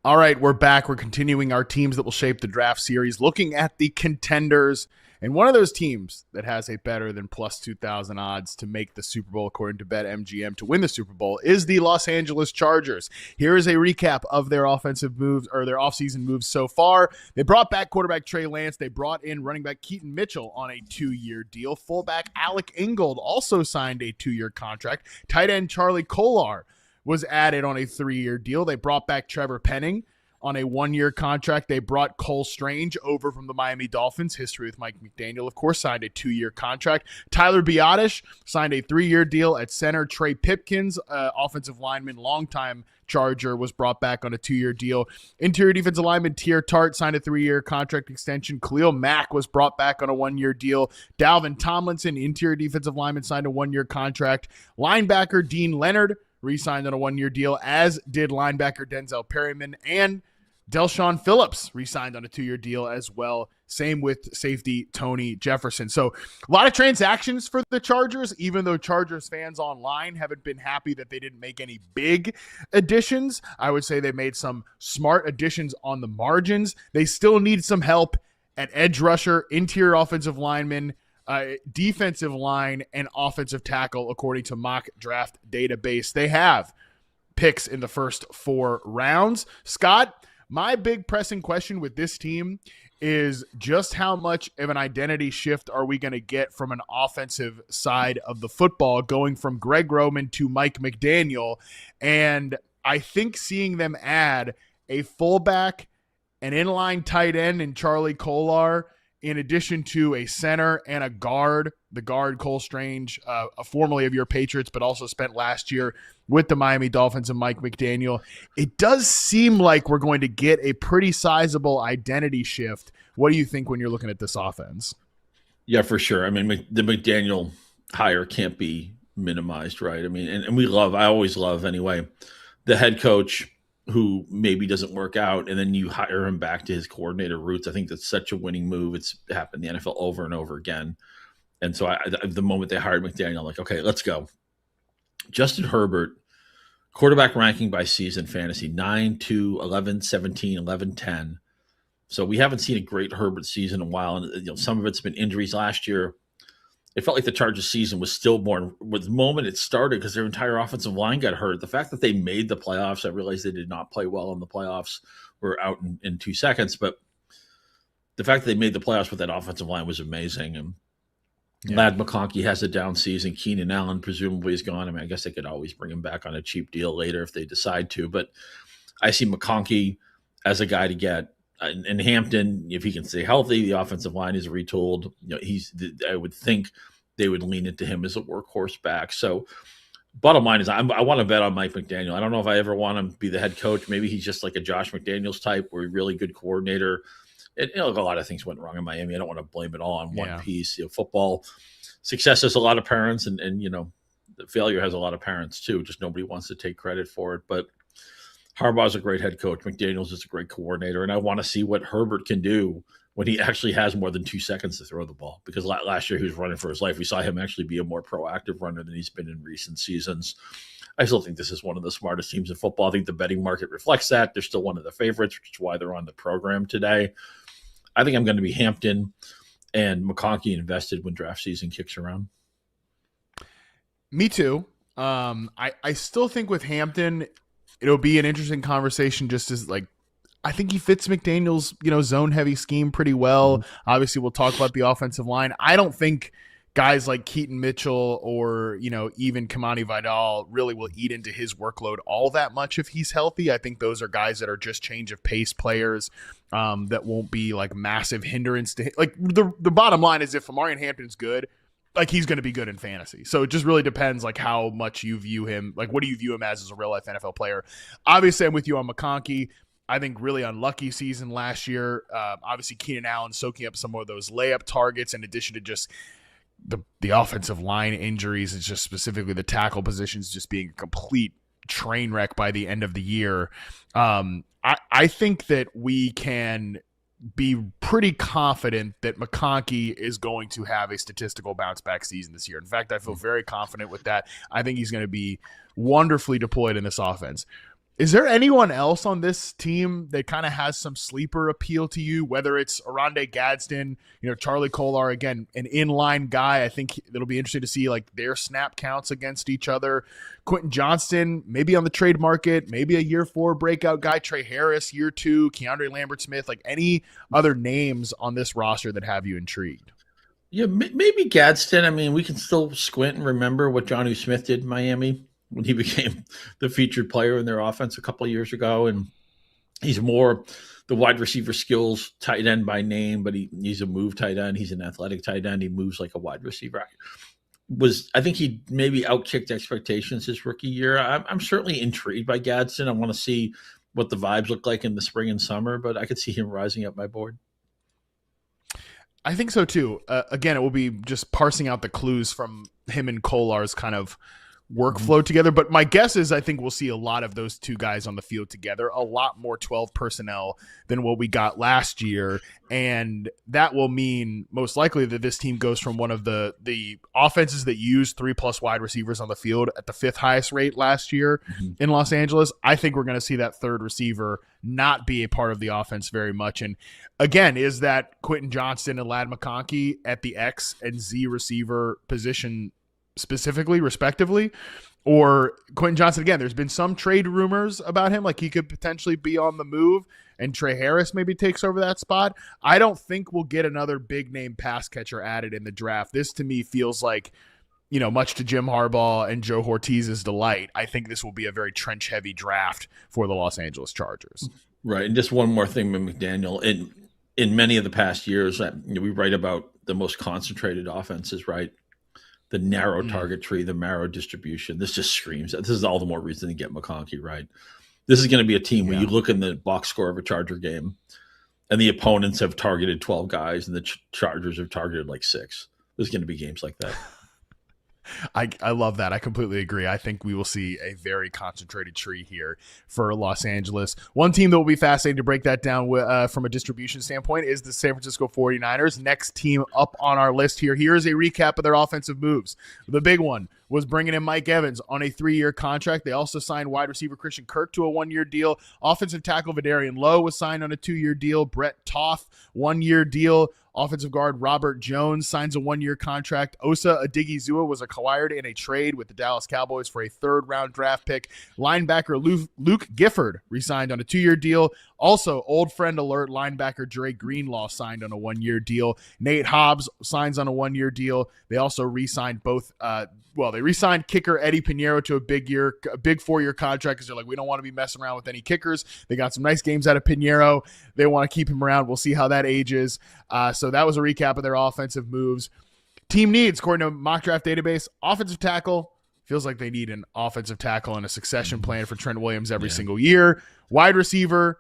All right, we're back. We're continuing our teams that will shape the draft series, looking at the contenders. And one of those teams that has a better than plus 2,000 odds to make the Super Bowl, according to BetMGM, to win the Super Bowl, is the Los Angeles Chargers. Here is a recap of their offensive moves, or their offseason moves so far. They brought back quarterback Trey Lance. They brought in running back Keaton Mitchell on a 2-year deal. Fullback Alec Ingold also signed a 2-year contract. Tight end Charlie Kolar was added on a 3-year deal. They brought back Trevor Penning on a 1-year contract. They brought Cole Strange over from the Miami Dolphins. History with Mike McDaniel, of course, signed a 2-year contract. Tyler Biadasz signed a 3-year deal at center. Trey Pipkins, offensive lineman, longtime Charger, was brought back on a 2-year deal. Interior defensive lineman Tier Tart signed a 3-year contract extension. Khalil Mack was brought back on a 1-year deal. Dalvin Tomlinson, interior defensive lineman, signed a 1-year contract. Linebacker Dean Leonard re-signed on a 1-year deal, as did linebacker Denzel Perryman, and Delshon Phillips re-signed on a 2-year deal as well. Same with safety Tony Jefferson. So a lot of transactions for the Chargers, even though Chargers fans online haven't been happy that they didn't make any big additions. I would say they made some smart additions on the margins. They still need some help at edge rusher, interior offensive lineman, defensive line, and offensive tackle, according to Mock Draft Database. They have picks in the first 4 rounds. Scott, my big pressing question with this team is just how much of an identity shift are we going to get from an offensive side of the football, going from Greg Roman to Mike McDaniel. And I think seeing them add a fullback, an inline tight end in Charlie Kolar, in addition to a center and a guard, the guard Cole Strange, formerly of your Patriots, but also spent last year with the Miami Dolphins and Mike McDaniel. It does seem like we're going to get a pretty sizable identity shift. What do you think when you're looking at this offense? Yeah, for sure. I mean, the McDaniel hire can't be minimized, right? I mean, and I always love anyway, the head coach who maybe doesn't work out, and then you hire him back to his coordinator roots. I think that's such a winning move. It's happened in the NFL over and over again. And so the moment they hired McDaniel, I'm like, okay, let's go. Justin Herbert, quarterback ranking by season fantasy, 9, 2, 11, 17, 11, 10. So we haven't seen a great Herbert season in a while. And some of it's been injuries last year. It felt like the Chargers season was stillborn with the moment it started because their entire offensive line got hurt. The fact that they made the playoffs, I realized they did not play well in the playoffs. We're out in 2 seconds, but the fact that they made the playoffs with that offensive line was amazing. And Lad McConkey has a down season. Keenan Allen presumably is gone. I mean, I guess they could always bring him back on a cheap deal later if they decide to. But I see McConkey as a guy to get. In Hampton, if he can stay healthy, the offensive line is retooled. I would think they would lean into him as a workhorse back. So bottom line is I want to bet on Mike McDaniel. I don't know if I ever want him to be the head coach. Maybe he's just like a Josh McDaniels type where he's a really good coordinator. And a lot of things went wrong in Miami. I don't want to blame it all on one piece. Football success has a lot of parents, and the failure has a lot of parents too. Just nobody wants to take credit for it. But Harbaugh's a great head coach. McDaniels is a great coordinator, and I want to see what Herbert can do when he actually has more than 2 seconds to throw the ball. Because last year he was running for his life. We saw him actually be a more proactive runner than he's been in recent seasons. I still think this is one of the smartest teams in football. I think the betting market reflects that. They're still one of the favorites, which is why they're on the program today. I think I'm going to be Hampton and McConkey invested when draft season kicks around. Me too. I still think with Hampton, it'll be an interesting conversation just as I think he fits McDaniel's, zone heavy scheme pretty well. Mm-hmm. Obviously we'll talk about the offensive line. I don't think guys like Keaton Mitchell or, even Kamani Vidal really will eat into his workload all that much if he's healthy. I think those are guys that are just change of pace players that won't be massive hindrance to the bottom line is if Amarian Hampton's good, he's going to be good in fantasy. So it just really depends how much you view him. What do you view him as a real life NFL player? Obviously I'm with you on McConkey. I think really unlucky season last year. Obviously Keenan Allen soaking up some of those layup targets in addition to just the offensive line injuries. It's just specifically the tackle positions just being a complete train wreck by the end of the year. I think that we can be pretty confident that McConkey is going to have a statistical bounce back season this year. In fact, I feel very confident with that. I think he's going to be wonderfully deployed in this offense. Is there anyone else on this team that kind of has some sleeper appeal to you, whether it's Oronde Gadsden, Charlie Kolar, again, an inline guy? I think it'll be interesting to see their snap counts against each other. Quentin Johnston, maybe on the trade market, maybe a year 4 breakout guy. Trey Harris, year 2, Keandre Lambert-Smith, any other names on this roster that have you intrigued? Yeah, maybe Gadsden. I mean, we can still squint and remember what Jonnu Smith did in Miami when he became the featured player in their offense a couple of years ago. And he's more the wide receiver skills tight end by name, but he's a move tight end. He's an athletic tight end. He moves like a wide receiver. I think he maybe outkicked expectations his rookie year. I'm certainly intrigued by Gadsden. I want to see what the vibes look like in the spring and summer, but I could see him rising up my board. I think so too. Again, it will be just parsing out the clues from him and Kolar's kind of workflow together. But my guess is I think we'll see a lot of those two guys on the field together, a lot more 12 personnel than what we got last year. And that will mean most likely that this team goes from one of the offenses that used 3+ wide receivers on the field at the 5th highest rate last year in Los Angeles. I think we're going to see that third receiver not be a part of the offense very much. And again, is that Quentin Johnston and Lad McConkey at the X and Z receiver position specifically, respectively, or Quentin Johnston? Again, there's been some trade rumors about him, he could potentially be on the move, and Trey Harris maybe takes over that spot. I don't think we'll get another big name pass catcher added in the draft. This to me feels like, much to Jim Harbaugh and Joe Ortiz's delight, I think this will be a very trench heavy draft for the Los Angeles Chargers. Right. And just one more thing with McDaniel. In many of the past years, we write about the most concentrated offenses, right? The narrow target tree, the narrow distribution. This just screams. This is all the more reason to get McConkey, right? This is going to be a team where you look in the box score of a Charger game and the opponents have targeted 12 guys and the Chargers have targeted 6. There's going to be games like that. I love that. I completely agree. I think we will see a very concentrated tree here for Los Angeles. One team that will be fascinating to break that down from a distribution standpoint is the San Francisco 49ers. Next team up on our list here. Here's a recap of their offensive moves. The big one was bringing in Mike Evans on a 3-year contract. They also signed wide receiver Christian Kirk to a 1-year deal. Offensive tackle Vidarian Lowe was signed on a 2-year deal. Brett Toth, 1-year deal. Offensive guard Robert Jones signs a 1-year contract. Osa Odigizua was acquired in a trade with the Dallas Cowboys for a 3rd-round draft pick. Linebacker Luke Gifford re-signed on a 2-year deal. Also, old friend alert, linebacker Dre Greenlaw signed on a 1-year deal. Nate Hobbs signs on a 1-year deal. They also re-signed they re-signed kicker Eddie Pinheiro to a big 4-year contract because they're like, we don't want to be messing around with any kickers. They got some nice games out of Pinheiro. They want to keep him around. We'll see how that ages. So that was a recap of their offensive moves. Team needs, according to Mock Draft Database, offensive tackle. Feels like they need an offensive tackle and a succession plan for Trent Williams every single year. Wide receiver,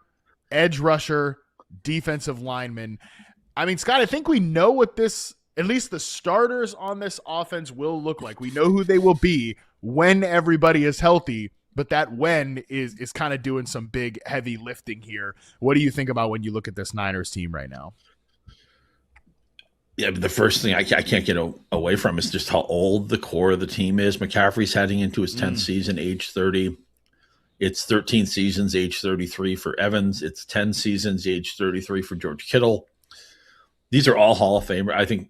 edge rusher, defensive lineman. I mean, Scott, I think we know what this, at least the starters on this offense will look like. We know who they will be when everybody is healthy, but that when is kind of doing some big, heavy lifting here. What do you think about when you look at this Niners team right now? Yeah, but the first thing I can't get away from is just how old the core of the team is. McCaffrey's heading into his 10th season, age 30. It's 13 seasons, age 33 for Evans. It's 10 seasons, age 33 for George Kittle. These are all Hall of Famer. I think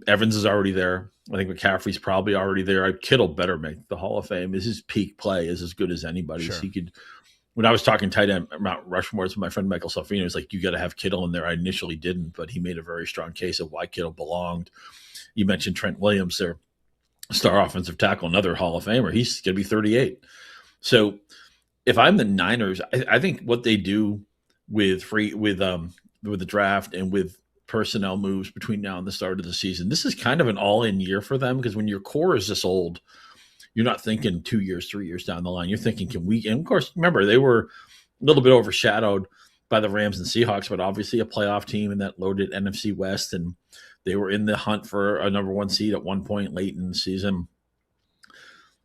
Evans is already there. I think McCaffrey's probably already there. Kittle better make the Hall of Fame. His peak play is as good as anybody's. Sure. He could. When I was talking tight end Mount Rushmore with my friend Michael Salfino, he was like, you got to have Kittle in there. I initially didn't, but he made a very strong case of why Kittle belonged. You mentioned Trent Williams, their star offensive tackle, another Hall of Famer. He's going to be 38. So if I'm the Niners, I think what they do with the draft and with personnel moves between now and the start of the season, this is kind of an all-in year for them, because when your core is this old, you're not thinking 2 years, 3 years down the line. You're thinking, can we? And of course, remember, they were a little bit overshadowed by the Rams and Seahawks, but obviously a playoff team in that loaded NFC West, and they were in the hunt for a number 1 seed at one point late in the season.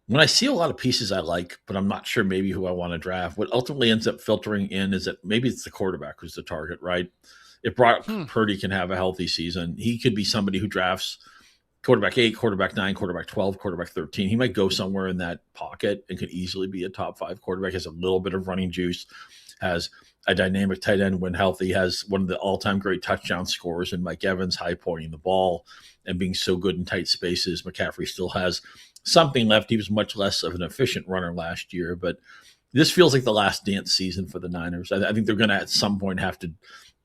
When I see a lot of pieces I like, but I'm not sure maybe who I want to draft, what ultimately ends up filtering in is that maybe it's the quarterback who's the target, right? If Brock Purdy can have a healthy season, he could be somebody who drafts quarterback 8, quarterback 9, quarterback 12, quarterback 13. He might go somewhere in that pocket and could easily be a top 5 quarterback, has a little bit of running juice, has a dynamic tight end when healthy, has one of the all-time great touchdown scorers in Mike Evans, high pointing the ball and being so good in tight spaces. McCaffrey still has something left. He was much less of an efficient runner last year, but this feels like the last dance season for the Niners. I think they're going to at some point have to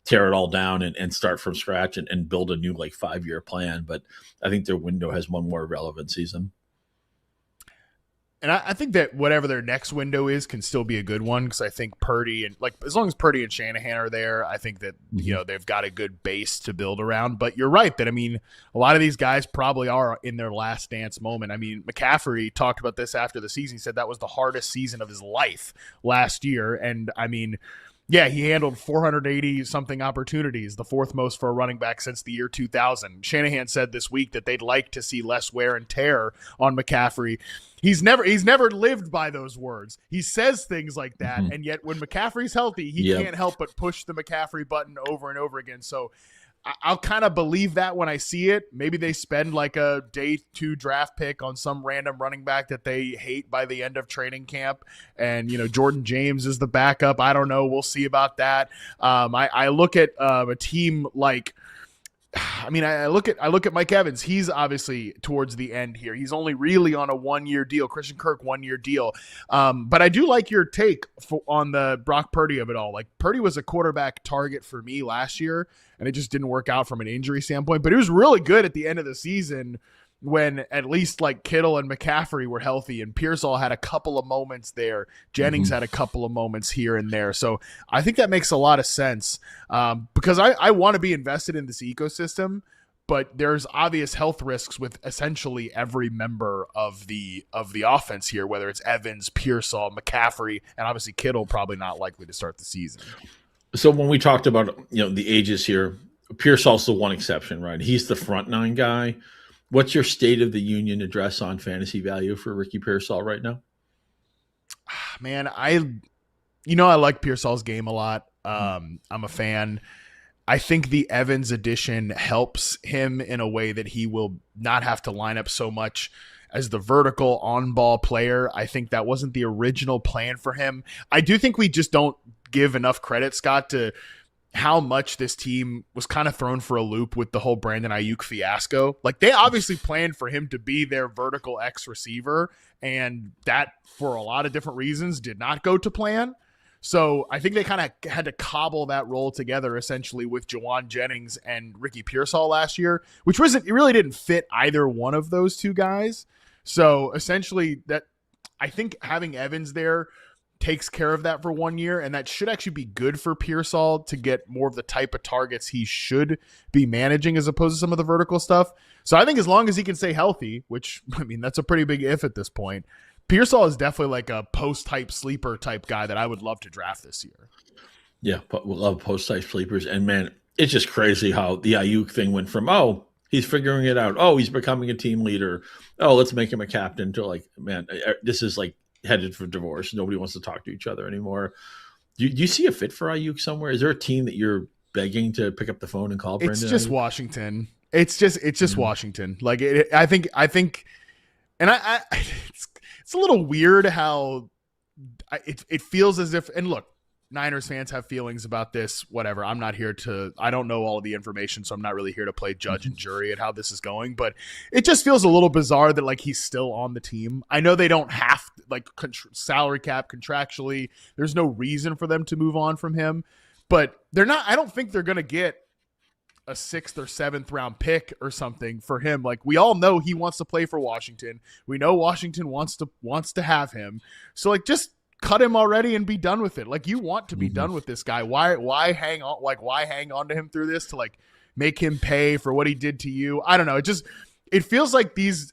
tear it all down and start from scratch and build a new 5-year plan. But I think their window has one more relevant season. And I think that whatever their next window is can still be a good one, because I think Purdy and as long as Purdy and Shanahan are there, I think that they've got a good base to build around. But you're right that a lot of these guys probably are in their last dance moment. McCaffrey talked about this after the season. He said that was the hardest season of his life last year, and yeah, he handled 480-something opportunities, the 4th most for a running back since the year 2000. Shanahan said this week that they'd like to see less wear and tear on McCaffrey. He's never lived by those words. He says things like that, and yet when McCaffrey's healthy, he can't help but push the McCaffrey button over and over again. So I'll kind of believe that when I see it. Maybe they spend a day 2 draft pick on some random running back that they hate by the end of training camp. And, Jordan James is the backup. I don't know. We'll see about that. I look at a team I look at Mike Evans. He's obviously towards the end here. He's only really on a 1-year deal. Christian Kirk, 1-year deal. But I do like your take on the Brock Purdy of it all. Purdy was a quarterback target for me last year, and it just didn't work out from an injury standpoint. But he was really good at the end of the season when at least Kittle and McCaffrey were healthy, and Pearsall had a couple of moments there. Jennings had a couple of moments here and there. So I think that makes a lot of sense because I want to be invested in this ecosystem, but there's obvious health risks with essentially every member of the offense here, whether it's Evans, Pearsall, McCaffrey, and obviously Kittle probably not likely to start the season. So when we talked about the ages here, Pearsall's the one exception, right? He's the front 9 guy. What's your State of the Union address on fantasy value for Ricky Pearsall right now? Man, I like Pearsall's game a lot. I'm a fan. I think the Evans addition helps him in a way that he will not have to line up so much as the vertical on-ball player. I think that wasn't the original plan for him. I do think we just don't give enough credit, Scott, to how much this team was kind of thrown for a loop with the whole Brandon Ayuk fiasco. Like, they obviously planned for him to be their vertical X receiver, and that, for a lot of different reasons, did not go to plan. So I think they kind of had to cobble that role together essentially with Jawan Jennings and Ricky Pearsall last year, which it really didn't fit either one of those two guys. So essentially, that I think having Evans there takes care of that for 1 year, and that should actually be good for Pearsall to get more of the type of targets he should be managing as opposed to some of the vertical stuff. So I think as long as he can stay healthy, which, I mean, that's a pretty big if at this point, Pearsall is definitely like a post-type sleeper type guy that I would love to draft this year. Yeah, but we love post-type sleepers. And, man, it's just crazy how the Ayuk thing went from, oh, he's figuring it out. Oh, he's becoming a team leader. Oh, let's make him a captain, to like, man, this is like headed for divorce. Nobody wants to talk to each other anymore. Do you see a fit for Ayuk somewhere? Is there a team that you're begging to pick up the phone and call Brandon It's just Ayuk? Washington. It's just Washington. Like, I think, and it's a little weird how it feels as if, and look, Niners fans have feelings about this, whatever. I don't know all of the information, so I'm not really here to play judge and jury at how this is going, but it just feels a little bizarre that like he's still on the team. I know they don't have like salary cap contractually. There's no reason for them to move on from him, but I don't think they're going to get a 6th or 7th round pick or something for him. Like, we all know he wants to play for Washington. We know Washington wants to have him. So like, just cut him already and be done with it. Like, you want to be done with this guy. Why hang on? Like, why hang on to him through this to like make him pay for what he did to you? I don't know. It feels like these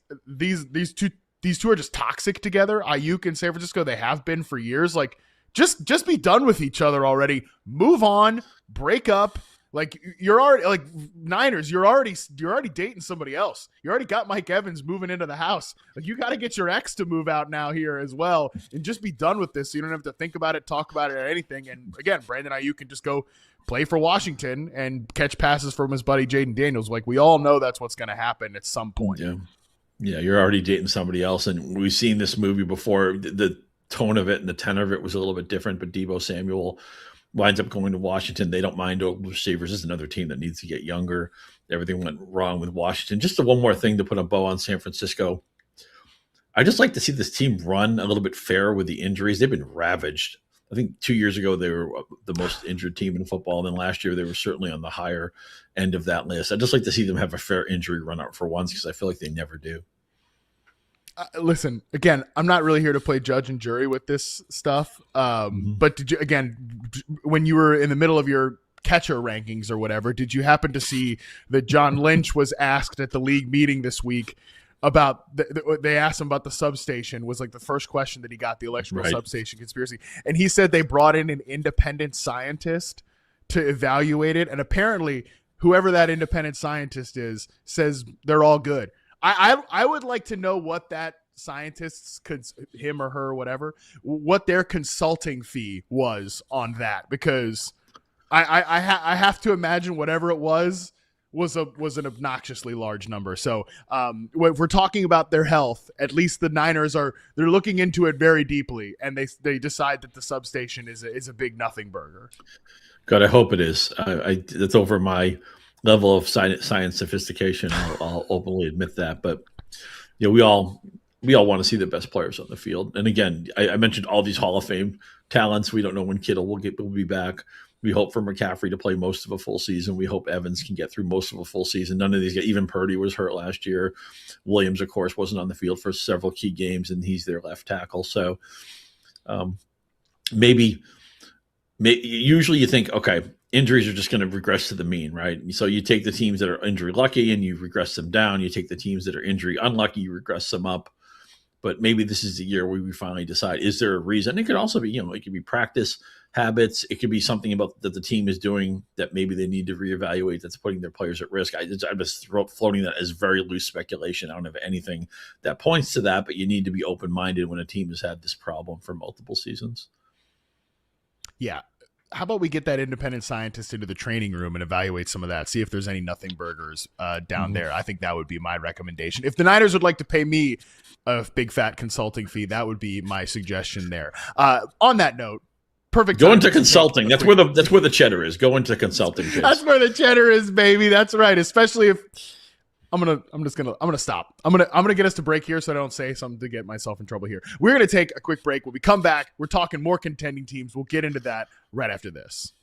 two are just toxic together. Ayuk and San Francisco, they have been for years. Like, just be done with each other already. Move on, break up. Like, you're already like Niners, you're already dating somebody else. You already got Mike Evans moving into the house. Like, you got to get your ex to move out now here as well, and just be done with this. So you don't have to think about it, talk about it, or anything. And again, Brandon Ayuk can just go play for Washington and catch passes from his buddy Jaden Daniels. Like, we all know that's what's going to happen at some point. Yeah, you're already dating somebody else, and we've seen this movie before. The tone of it and the tenor of it was a little bit different, but Deebo Samuel winds up going to Washington. They don't mind old receivers. This is another team that needs to get younger. Everything went wrong with Washington. Just one more thing to put a bow on San Francisco. I just like to see this team run a little bit fair with the injuries. They've been ravaged. I think 2 years ago they were the most injured team in football. And then last year they were certainly on the higher end of that list. I'd just like to see them have a fair injury run out for once, because I feel like they never do. Listen, again, I'm not really here to play judge and jury with this stuff. But when you were in the middle of your catcher rankings or whatever, did you happen to see that John Lynch was asked at the league meeting this week about they asked him about the substation, was like the first question that he got, the electrical substation conspiracy. And he said they brought in an independent scientist to evaluate it. And apparently whoever that independent scientist is says they're all good. I would like to know what that scientist's, him or her, whatever, what their consulting fee was on that, because I have to imagine whatever it was an obnoxiously large number. So if we're talking about their health, at least the Niners they're looking into it very deeply, and they decide that the substation is a big nothing burger. God, I hope it is. That's over my level of science sophistication. I'll openly admit that, but we all want to see the best players on the field. And again, I mentioned all these Hall of Fame talents. We don't know when Kittle will be back. We hope for McCaffrey to play most of a full season. We hope Evans can get through most of a full season. None of these guys, even Purdy was hurt last year. Williams, of course, wasn't on the field for several key games, and he's their left tackle. So maybe usually you think, okay, injuries are just going to regress to the mean, right? So you take the teams that are injury lucky and you regress them down. You take the teams that are injury unlucky, you regress them up. But maybe this is the year where we finally decide, is there a reason? It could also be, it could be practice habits. It could be something about that the team is doing that maybe they need to reevaluate that's putting their players at risk. I'm just floating that as very loose speculation. I don't have anything that points to that, but you need to be open-minded when a team has had this problem for multiple seasons. Yeah. how about we get that independent scientist into the training room and evaluate some of that, see if there's any nothing burgers down there. I think that would be my recommendation. If the Niners would like to pay me a big fat consulting fee, that would be my suggestion there. On that note, perfect. Go into consulting. That's where the cheddar is. Go into consulting. Kids. That's where the cheddar is, baby. That's right. Especially if I'm gonna stop. I'm gonna get us to break here so I don't say something to get myself in trouble here. We're gonna take a quick break. When we come back, we're talking more contending teams. We'll get into that right after this.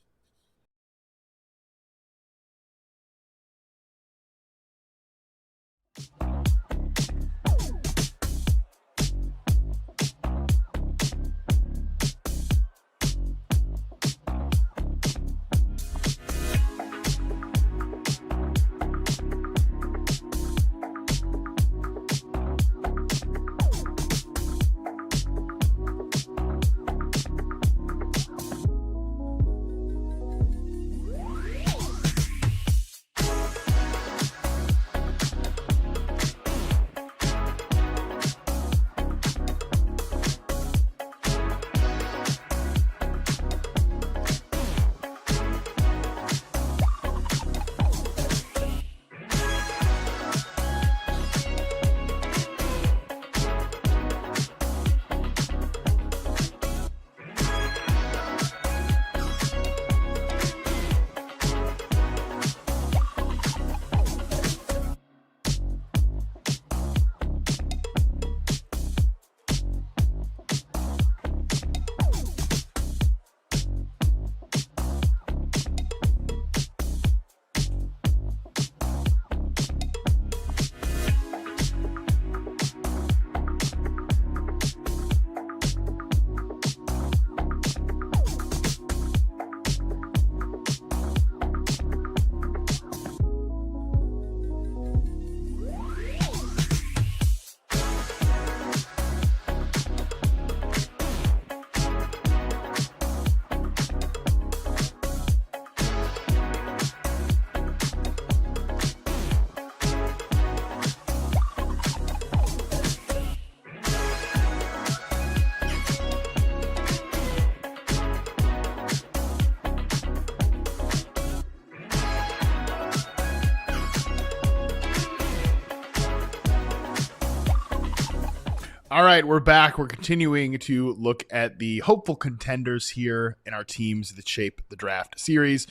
All right, we're back. We're continuing to look at the hopeful contenders here in our teams that shape the draft series.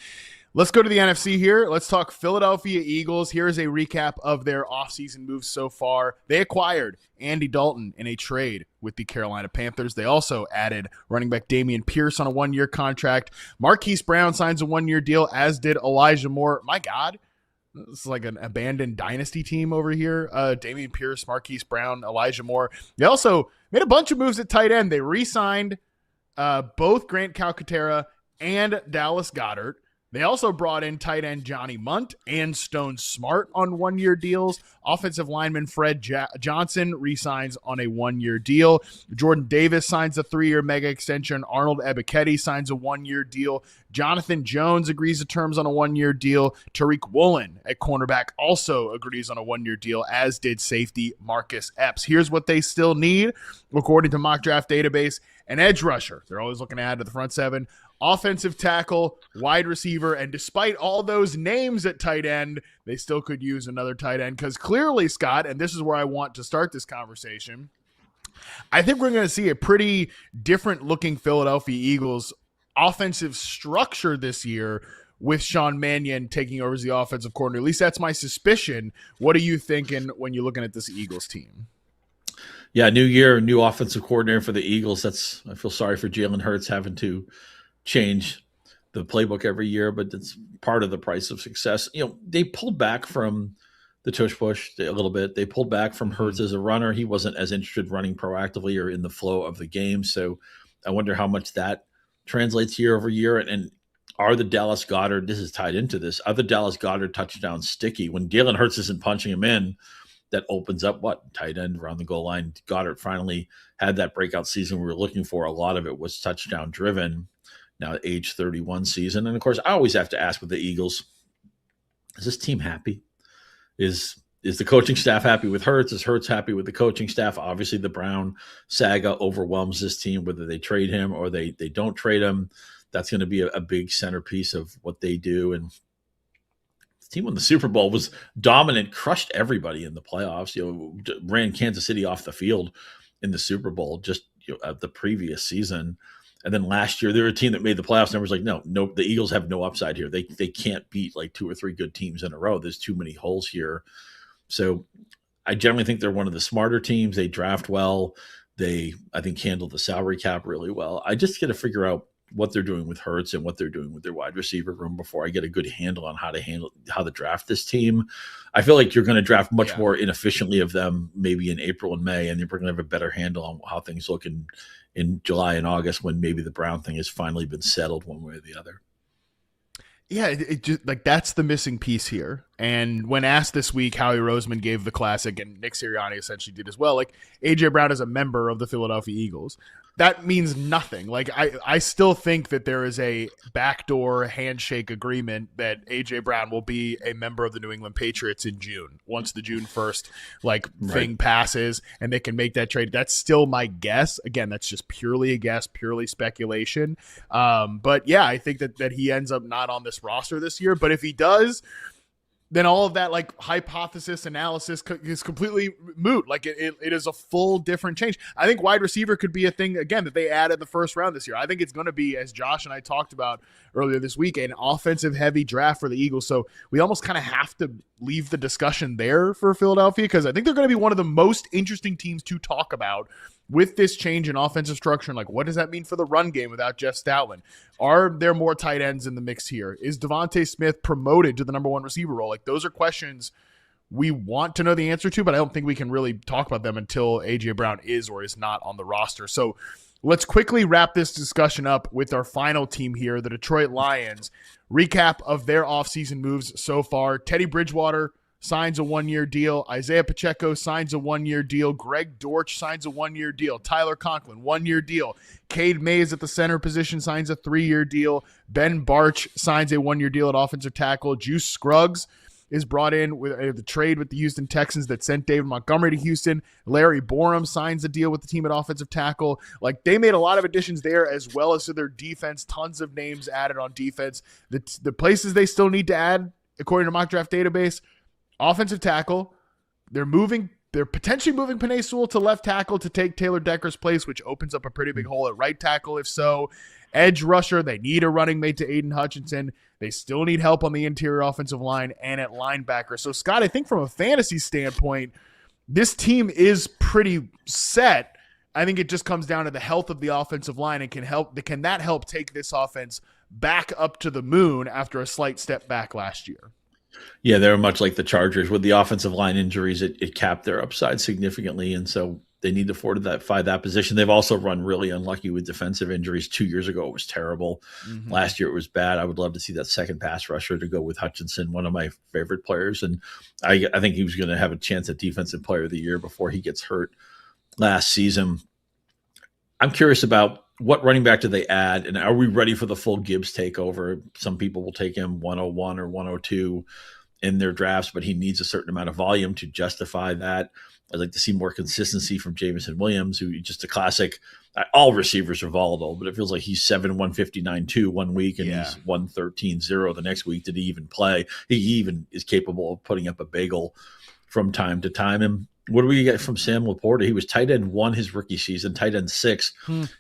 Let's go to the NFC here. Let's talk Philadelphia Eagles. Here is a recap of their offseason moves so far. They acquired Andy Dalton in a trade with the Carolina Panthers. They also added running back Dameon Pierce on a one-year contract. Marquise Brown signs a one-year deal, as did Elijah Moore. My God. It's like an abandoned dynasty team over here. Dameon Pierce, Marquise Brown, Elijah Moore. They also made a bunch of moves at tight end. They re-signed both Grant Calcaterra and Dallas Goedert. They also brought in tight end Johnny Munt and Stone Smart on one-year deals. Offensive lineman Fred Johnson re-signs on a one-year deal. Jordan Davis signs a 3-year mega extension. Arnold Ebiketie signs a one-year deal. Jonathan Jones agrees to terms on a one-year deal. Tariq Woolen at cornerback also agrees on a one-year deal, as did safety Marcus Epps. Here's what they still need, according to Mock Draft Database: an edge rusher. They're always looking to add to the front seven. Offensive tackle, wide receiver, and despite all those names at tight end, they still could use another tight end, because clearly, Scott, and this is where I want to start this conversation, I think we're going to see a pretty different looking Philadelphia Eagles offensive structure this year with Sean Mannion taking over as the offensive coordinator. At least that's my suspicion. What are you thinking when you're looking at this Eagles team? Yeah, new year, new offensive coordinator for the Eagles. I feel sorry for Jalen Hurts having to change the playbook every year, but it's part of the price of success. You know, they pulled back from the tush push a little bit. They pulled back from Hurts as a runner. He wasn't as interested running proactively or in the flow of the game. So I wonder how much that translates year over year. And are the Dallas Goedert, this is tied into this, are the Dallas Goedert touchdowns sticky? When Jalen Hurts isn't punching him in, that opens up tight end around the goal line. Goddard finally had that breakout season we were looking for. A lot of it was touchdown driven. Now age 31 season. And of course, I always have to ask with the Eagles, is this team happy? Is the coaching staff happy with Hurts? Is Hurts happy with the coaching staff? Obviously, the Brown saga overwhelms this team, whether they trade him or they don't trade him. that's going to be a big centerpiece of what they do. And the team in the Super Bowl was dominant, crushed everybody in the playoffs. Ran Kansas City off the field in the Super Bowl just the previous season. And then last year, they were a team that made the playoffs. And everyone's like, no, the Eagles have no upside here. They can't beat like 2 or 3 good teams in a row. There's too many holes here. So I generally think they're one of the smarter teams. They draft well. They, I think, handle the salary cap really well. I just got to figure out what they're doing with Hurts and what they're doing with their wide receiver room before I get a good handle on how to draft this team. I feel like you're going to draft much more inefficiently of them maybe in April and May, and you're going to have a better handle on how things look in July and August when maybe the Brown thing has finally been settled one way or the other. Yeah, it just like that's the missing piece here. And when asked this week, Howie Roseman gave the classic, and Nick Sirianni essentially did as well. Like AJ Brown is a member of the Philadelphia Eagles. That means nothing. Like I still think that there is a backdoor handshake agreement that AJ Brown will be a member of the New England Patriots in June. Once the June 1st thing passes and they can make that trade. That's still my guess. Again, that's just purely a guess, purely speculation. But yeah, I think that he ends up not on this roster this year. But if he does, then all of that like hypothesis analysis is completely moot. Like it is a full different change. I think wide receiver could be a thing again that they add in the first round this year. I think it's going to be, as Josh and I talked about earlier this week, an offensive heavy draft for the Eagles. So we almost kind of have to leave the discussion there for Philadelphia, because I think they're going to be one of the most interesting teams to talk about with this change in offensive structure. And like, what does that mean for the run game without Jeff Stoutland? Are there more tight ends in the mix here? Is Devontae Smith promoted to the number 1 receiver role? Like, those are questions we want to know the answer to, but I don't think we can really talk about them until A.J. Brown is or is not on the roster. So let's quickly wrap this discussion up with our final team here, the Detroit Lions. Recap of their offseason moves so far. Teddy Bridgewater signs a 1-year deal. Isaiah Pacheco signs a 1-year deal. Greg Dortch signs a 1-year deal. Tyler Conklin, 1-year deal. Cade Mays at the center position signs a 3-year deal. Ben Barch signs a 1-year deal at offensive tackle. Juice Scruggs is brought in with the trade with the Houston Texans that sent David Montgomery to Houston. Larry Borum signs a deal with the team at offensive tackle. Like, they made a lot of additions there, as well as to their defense. Tons of names added on defense. The places they still need to add, according to Mock Draft Database: offensive tackle. They're potentially moving Penei Sewell to left tackle to take Taylor Decker's place, which opens up a pretty big hole at right tackle if so. Edge rusher, they need a running mate to Aiden Hutchinson. They still need help on the interior offensive line and at linebacker. So, Scott, I think from a fantasy standpoint, this team is pretty set. I think it just comes down to the health of the offensive line, and can that help take this offense back up to the moon after a slight step back last year? Yeah, they're much like the Chargers. With the offensive line injuries, it capped their upside significantly, and so they need to fortify that position. They've also run really unlucky with defensive injuries. 2 years ago, it was terrible. Mm-hmm. Last year, it was bad. I would love to see that second pass rusher to go with Hutchinson, one of my favorite players, and I think he was going to have a chance at Defensive Player of the Year before he gets hurt last season. I'm curious about what running back do they add, and are we ready for the full Gibbs takeover? Some people will take him 101 or 102 in their drafts, but he needs a certain amount of volume to justify that. I'd like to see more consistency from Jamison Williams, who just a classic. All receivers are volatile, but it feels like he's 7-159-2 one week, and he's 113-0 the next week. Did he even play? He even is capable of putting up a bagel from time to time. And what do we get from Sam Laporta? He was tight end 1 his rookie season, tight end 6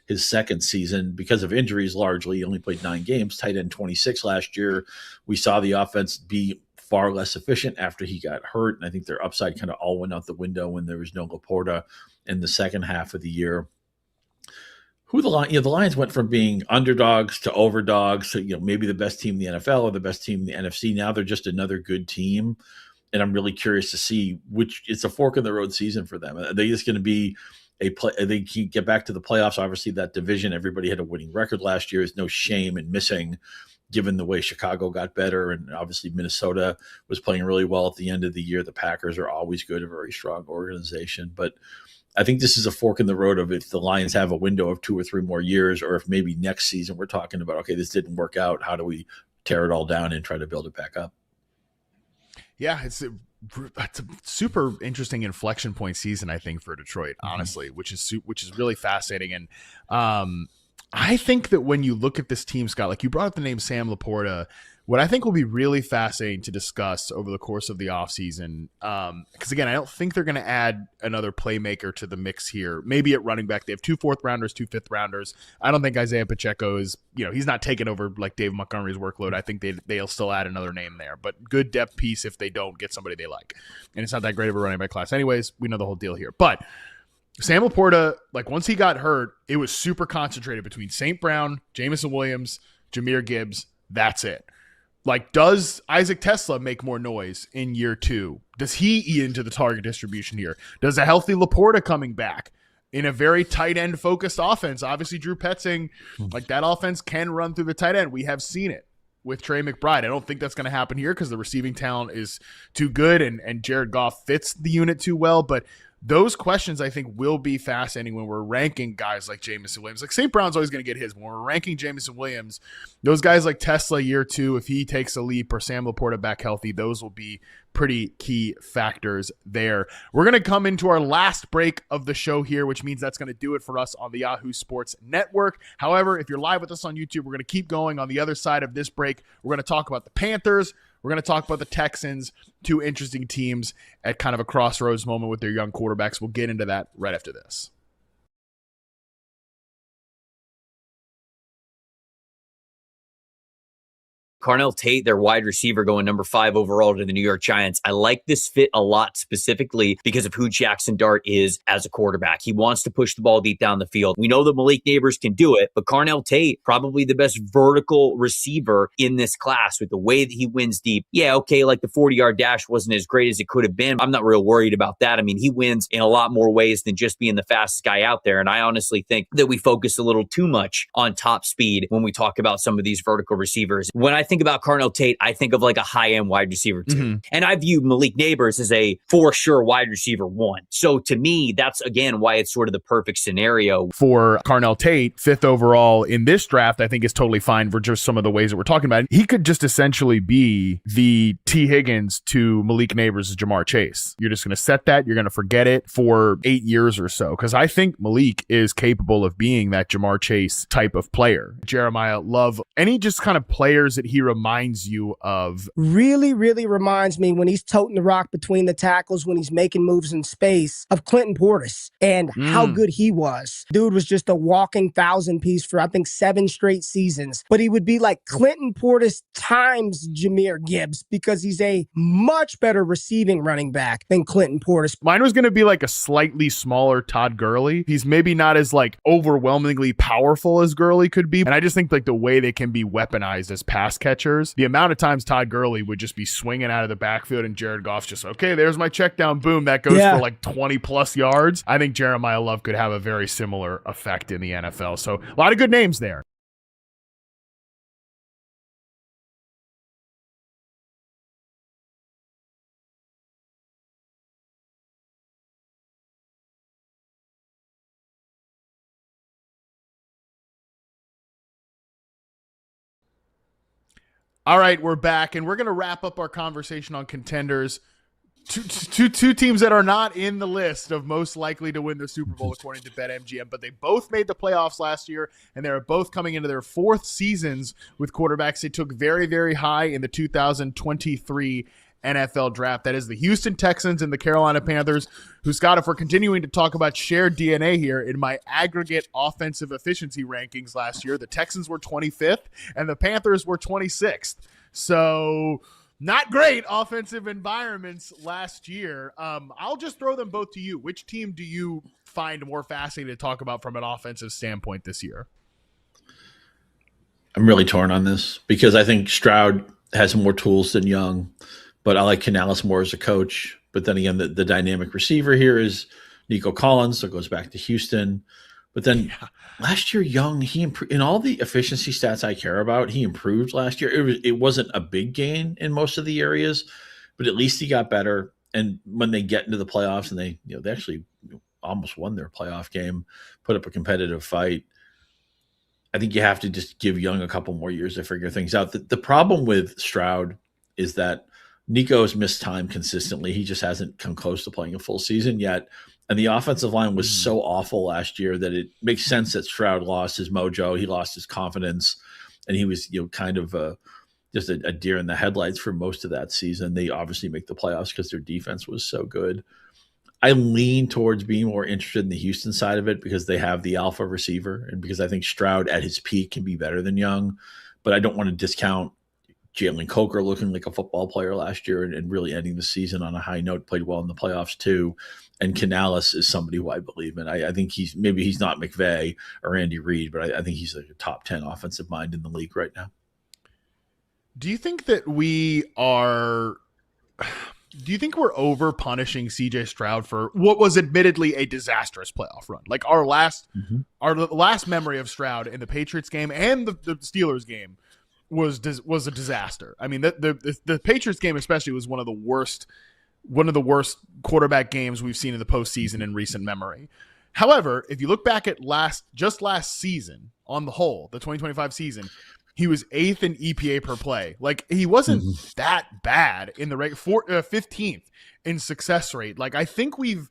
his second season because of injuries largely. He only played 9 games, tight end 26 last year. We saw the offense be far less efficient after he got hurt, and I think their upside kind of all went out the window when there was no Laporta in the second half of the year. The Lions went from being underdogs to overdogs to maybe the best team in the NFL or the best team in the NFC. Now they're just another good team. And I'm really curious to see which it's a fork in the road season for them. Are they just going to be they can get back to the playoffs? Obviously, that division, everybody had a winning record last year. There's no shame in missing, given the way Chicago got better. And obviously, Minnesota was playing really well at the end of the year. The Packers are always good, a very strong organization. But I think this is a fork in the road of if the Lions have a window of 2 or 3 more years, or if maybe next season we're talking about, okay, this didn't work out. How do we tear it all down and try to build it back up? Yeah, it's a super interesting inflection point season, I think, for Detroit, honestly, which is really fascinating. And I think that when you look at this team, Scott, like you brought up the name Sam Laporta, what I think will be really fascinating to discuss over the course of the offseason, because again, I don't think they're going to add another playmaker to the mix here. Maybe at running back, they have 2 4th-rounders, 2 5th-rounders. I don't think Isaiah Pacheco is, he's not taking over like Dave Montgomery's workload. I think they'll still add another name there, but good depth piece if they don't get somebody they like. And it's not that great of a running back class anyways. We know the whole deal here. But Sam Laporta, like once he got hurt, it was super concentrated between St. Brown, Jamison Williams, Jahmyr Gibbs. That's it. Like, does Isaac Tesla make more noise in year 2? Does he eat into the target distribution here? Does a healthy Laporta coming back in a very tight end focused offense? Obviously, Drew Petzing, like that offense can run through the tight end. We have seen it with Trey McBride. I don't think that's going to happen here because the receiving talent is too good and Jared Goff fits the unit too well. But those questions, I think, will be fascinating when we're ranking guys like Jamison Williams. Like, St. Brown's always going to get his. When we're ranking Jamison Williams, those guys like Tesla year 2, if he takes a leap, or Sam Laporta back healthy, those will be pretty key factors there. We're going to come into our last break of the show here, which means that's going to do it for us on the Yahoo Sports Network. However, if you're live with us on YouTube, we're going to keep going. On the other side of this break, we're going to talk about the Panthers. We're going to talk about the Texans, 2 interesting teams at kind of a crossroads moment with their young quarterbacks. We'll get into that right after this. Carnell Tate, their wide receiver, going number 5 overall to the New York Giants. I like this fit a lot specifically because of who Jackson Dart is as a quarterback. He wants to push the ball deep down the field. We know that Malik Neighbors can do it, but Carnell Tate, probably the best vertical receiver in this class with the way that he wins deep. Yeah, okay, like the 40-yard dash wasn't as great as it could have been. I'm not real worried about that. I mean, he wins in a lot more ways than just being the fastest guy out there. And I honestly think that we focus a little too much on top speed when we talk about some of these vertical receivers. When I think about Carnell Tate, I think of like a high-end wide receiver too. Mm-hmm. And I view Malik Neighbors as a for sure wide receiver 1. So to me, that's again why it's sort of the perfect scenario. For Carnell Tate, 5th overall in this draft, I think is totally fine for just some of the ways that we're talking about. He could just essentially be the T. Higgins to Malik Neighbors' Jamar Chase. You're just going to set that. You're going to forget it for 8 years or so. Because I think Malik is capable of being that Jamar Chase type of player. Jeremiah, love any just kind of players that he reminds you of. Really reminds me when he's toting the rock between the tackles, when he's making moves in space, of Clinton Portis and how good he was. Dude was just a walking 1,000 piece for, I think, 7 straight seasons. But he would be like Clinton Portis times Jahmyr Gibbs because he's a much better receiving running back than Clinton Portis. Mine was going to be like a slightly smaller Todd Gurley. He's maybe not as like overwhelmingly powerful as Gurley could be. And I just think like the way they can be weaponized as pass catchers, the amount of times Todd Gurley would just be swinging out of the backfield and Jared Goff's just, okay, there's my check down, boom, that goes for like 20 plus yards. I think Jeremiah Love could have a very similar effect in the NFL. So a lot of good names there. All right, we're back, and we're going to wrap up our conversation on contenders. Two teams that are not in the list of most likely to win the Super Bowl according to BetMGM, but they both made the playoffs last year, and they're both coming into their 4th seasons with quarterbacks they took very, very high in the 2023 NFL draft. That is the Houston Texans and the Carolina Panthers, who, Scott, if we're continuing to talk about shared DNA here, in my aggregate offensive efficiency rankings last year, the Texans were 25th and the Panthers were 26th. So not great offensive environments last year. I'll just throw them both to you. Which team do you find more fascinating to talk about from an offensive standpoint this year? I'm really torn on this because I think Stroud has more tools than Young, but I like Canales more as a coach. But then again, the dynamic receiver here is Nico Collins, so it goes back to Houston. But then last year, Young, he improved in all the efficiency stats I care about. He improved last year. It wasn't a big gain in most of the areas, but at least he got better. And when they get into the playoffs, and they actually almost won their playoff game, put up a competitive fight. I think you have to just give Young a couple more years to figure things out. The problem with Stroud is that Nico's missed time consistently. He just hasn't come close to playing a full season yet. And the offensive line was so awful last year that it makes sense that Stroud lost his mojo. He lost his confidence, and he was, kind of just a deer in the headlights for most of that season. They obviously make the playoffs because their defense was so good. I lean towards being more interested in the Houston side of it because they have the alpha receiver, and because I think Stroud at his peak can be better than Young. But I don't want to discount Jalen Coker looking like a football player last year and really ending the season on a high note, played well in the playoffs too. And Canales is somebody who I believe in. I think he's not McVay or Andy Reid, but I think he's like a top 10 offensive mind in the league right now. Do you think that we're over punishing CJ Stroud for what was admittedly a disastrous playoff run? Like our last memory of Stroud in the Patriots game and the Steelers game was a disaster. I mean, the Patriots game especially was one of the worst quarterback games we've seen in the postseason in recent memory. However, if you look back at last season on the whole, the 2025 season, he was 8th in EPA per play. Like he wasn't that bad in the 15th in success rate. Like I think we've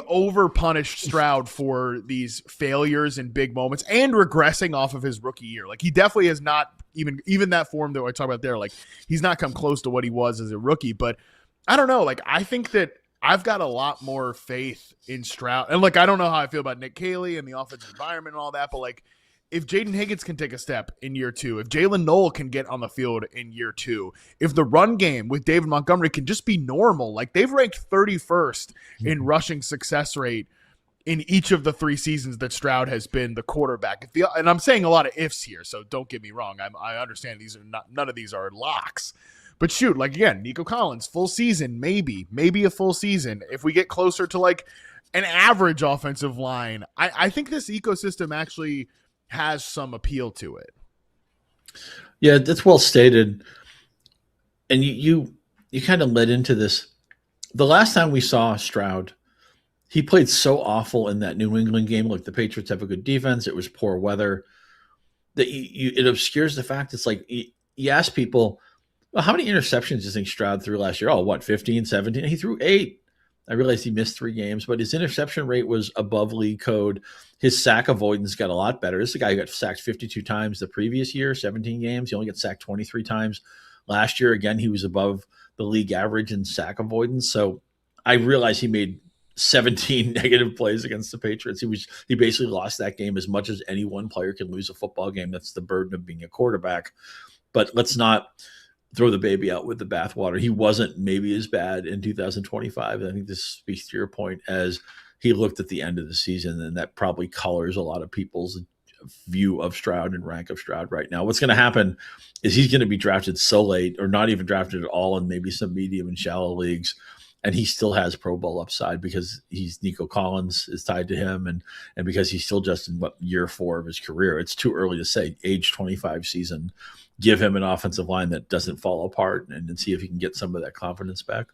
over punished Stroud for these failures and big moments and regressing off of his rookie year. Like he definitely has not even that form that I talk about there. Like he's not come close to what he was as a rookie, but I don't know. Like I think that I've got a lot more faith in Stroud, and like I don't know how I feel about Nick Caley and the offensive environment and all that, but like if Jaden Higgins can take a step in year 2, if Jalen Noel can get on the field in year 2, if the run game with David Montgomery can just be normal, like they've ranked 31st in rushing success rate in each of the 3 seasons that Stroud has been the quarterback. And I'm saying a lot of ifs here, so don't get me wrong. I understand none of these are locks. But shoot, like again, Nico Collins, full season, maybe a full season. If we get closer to like an average offensive line, I think this ecosystem actually has some appeal to it. Yeah, that's well stated. And you kind of led into this. The last time we saw Stroud, he played so awful in that New England game. Like the Patriots have a good defense. It was poor weather. That it obscures the fact. It's like you ask people, well, how many interceptions do you think Stroud threw last year? 15, 17? He threw 8. I realized he missed 3 games, but his interception rate was above league code. His sack avoidance got a lot better. This is a guy who got sacked 52 times the previous year, 17 games. He only got sacked 23 times last year. Again, he was above the league average in sack avoidance. So I realized he made 17 negative plays against the Patriots. He basically lost that game as much as any one player can lose a football game. That's the burden of being a quarterback. But let's not throw the baby out with the bathwater. He wasn't maybe as bad in 2025. I think this speaks to your point as he looked at the end of the season, and that probably colors a lot of people's view of Stroud and rank of Stroud right now. What's going to happen is he's going to be drafted so late or not even drafted at all in maybe some medium and shallow leagues. And he still has Pro Bowl upside because he's Nico Collins is tied to him and because he's still just in year 4 of his career. It's too early to say. Age 25 season, give him an offensive line that doesn't fall apart and see if he can get some of that confidence back.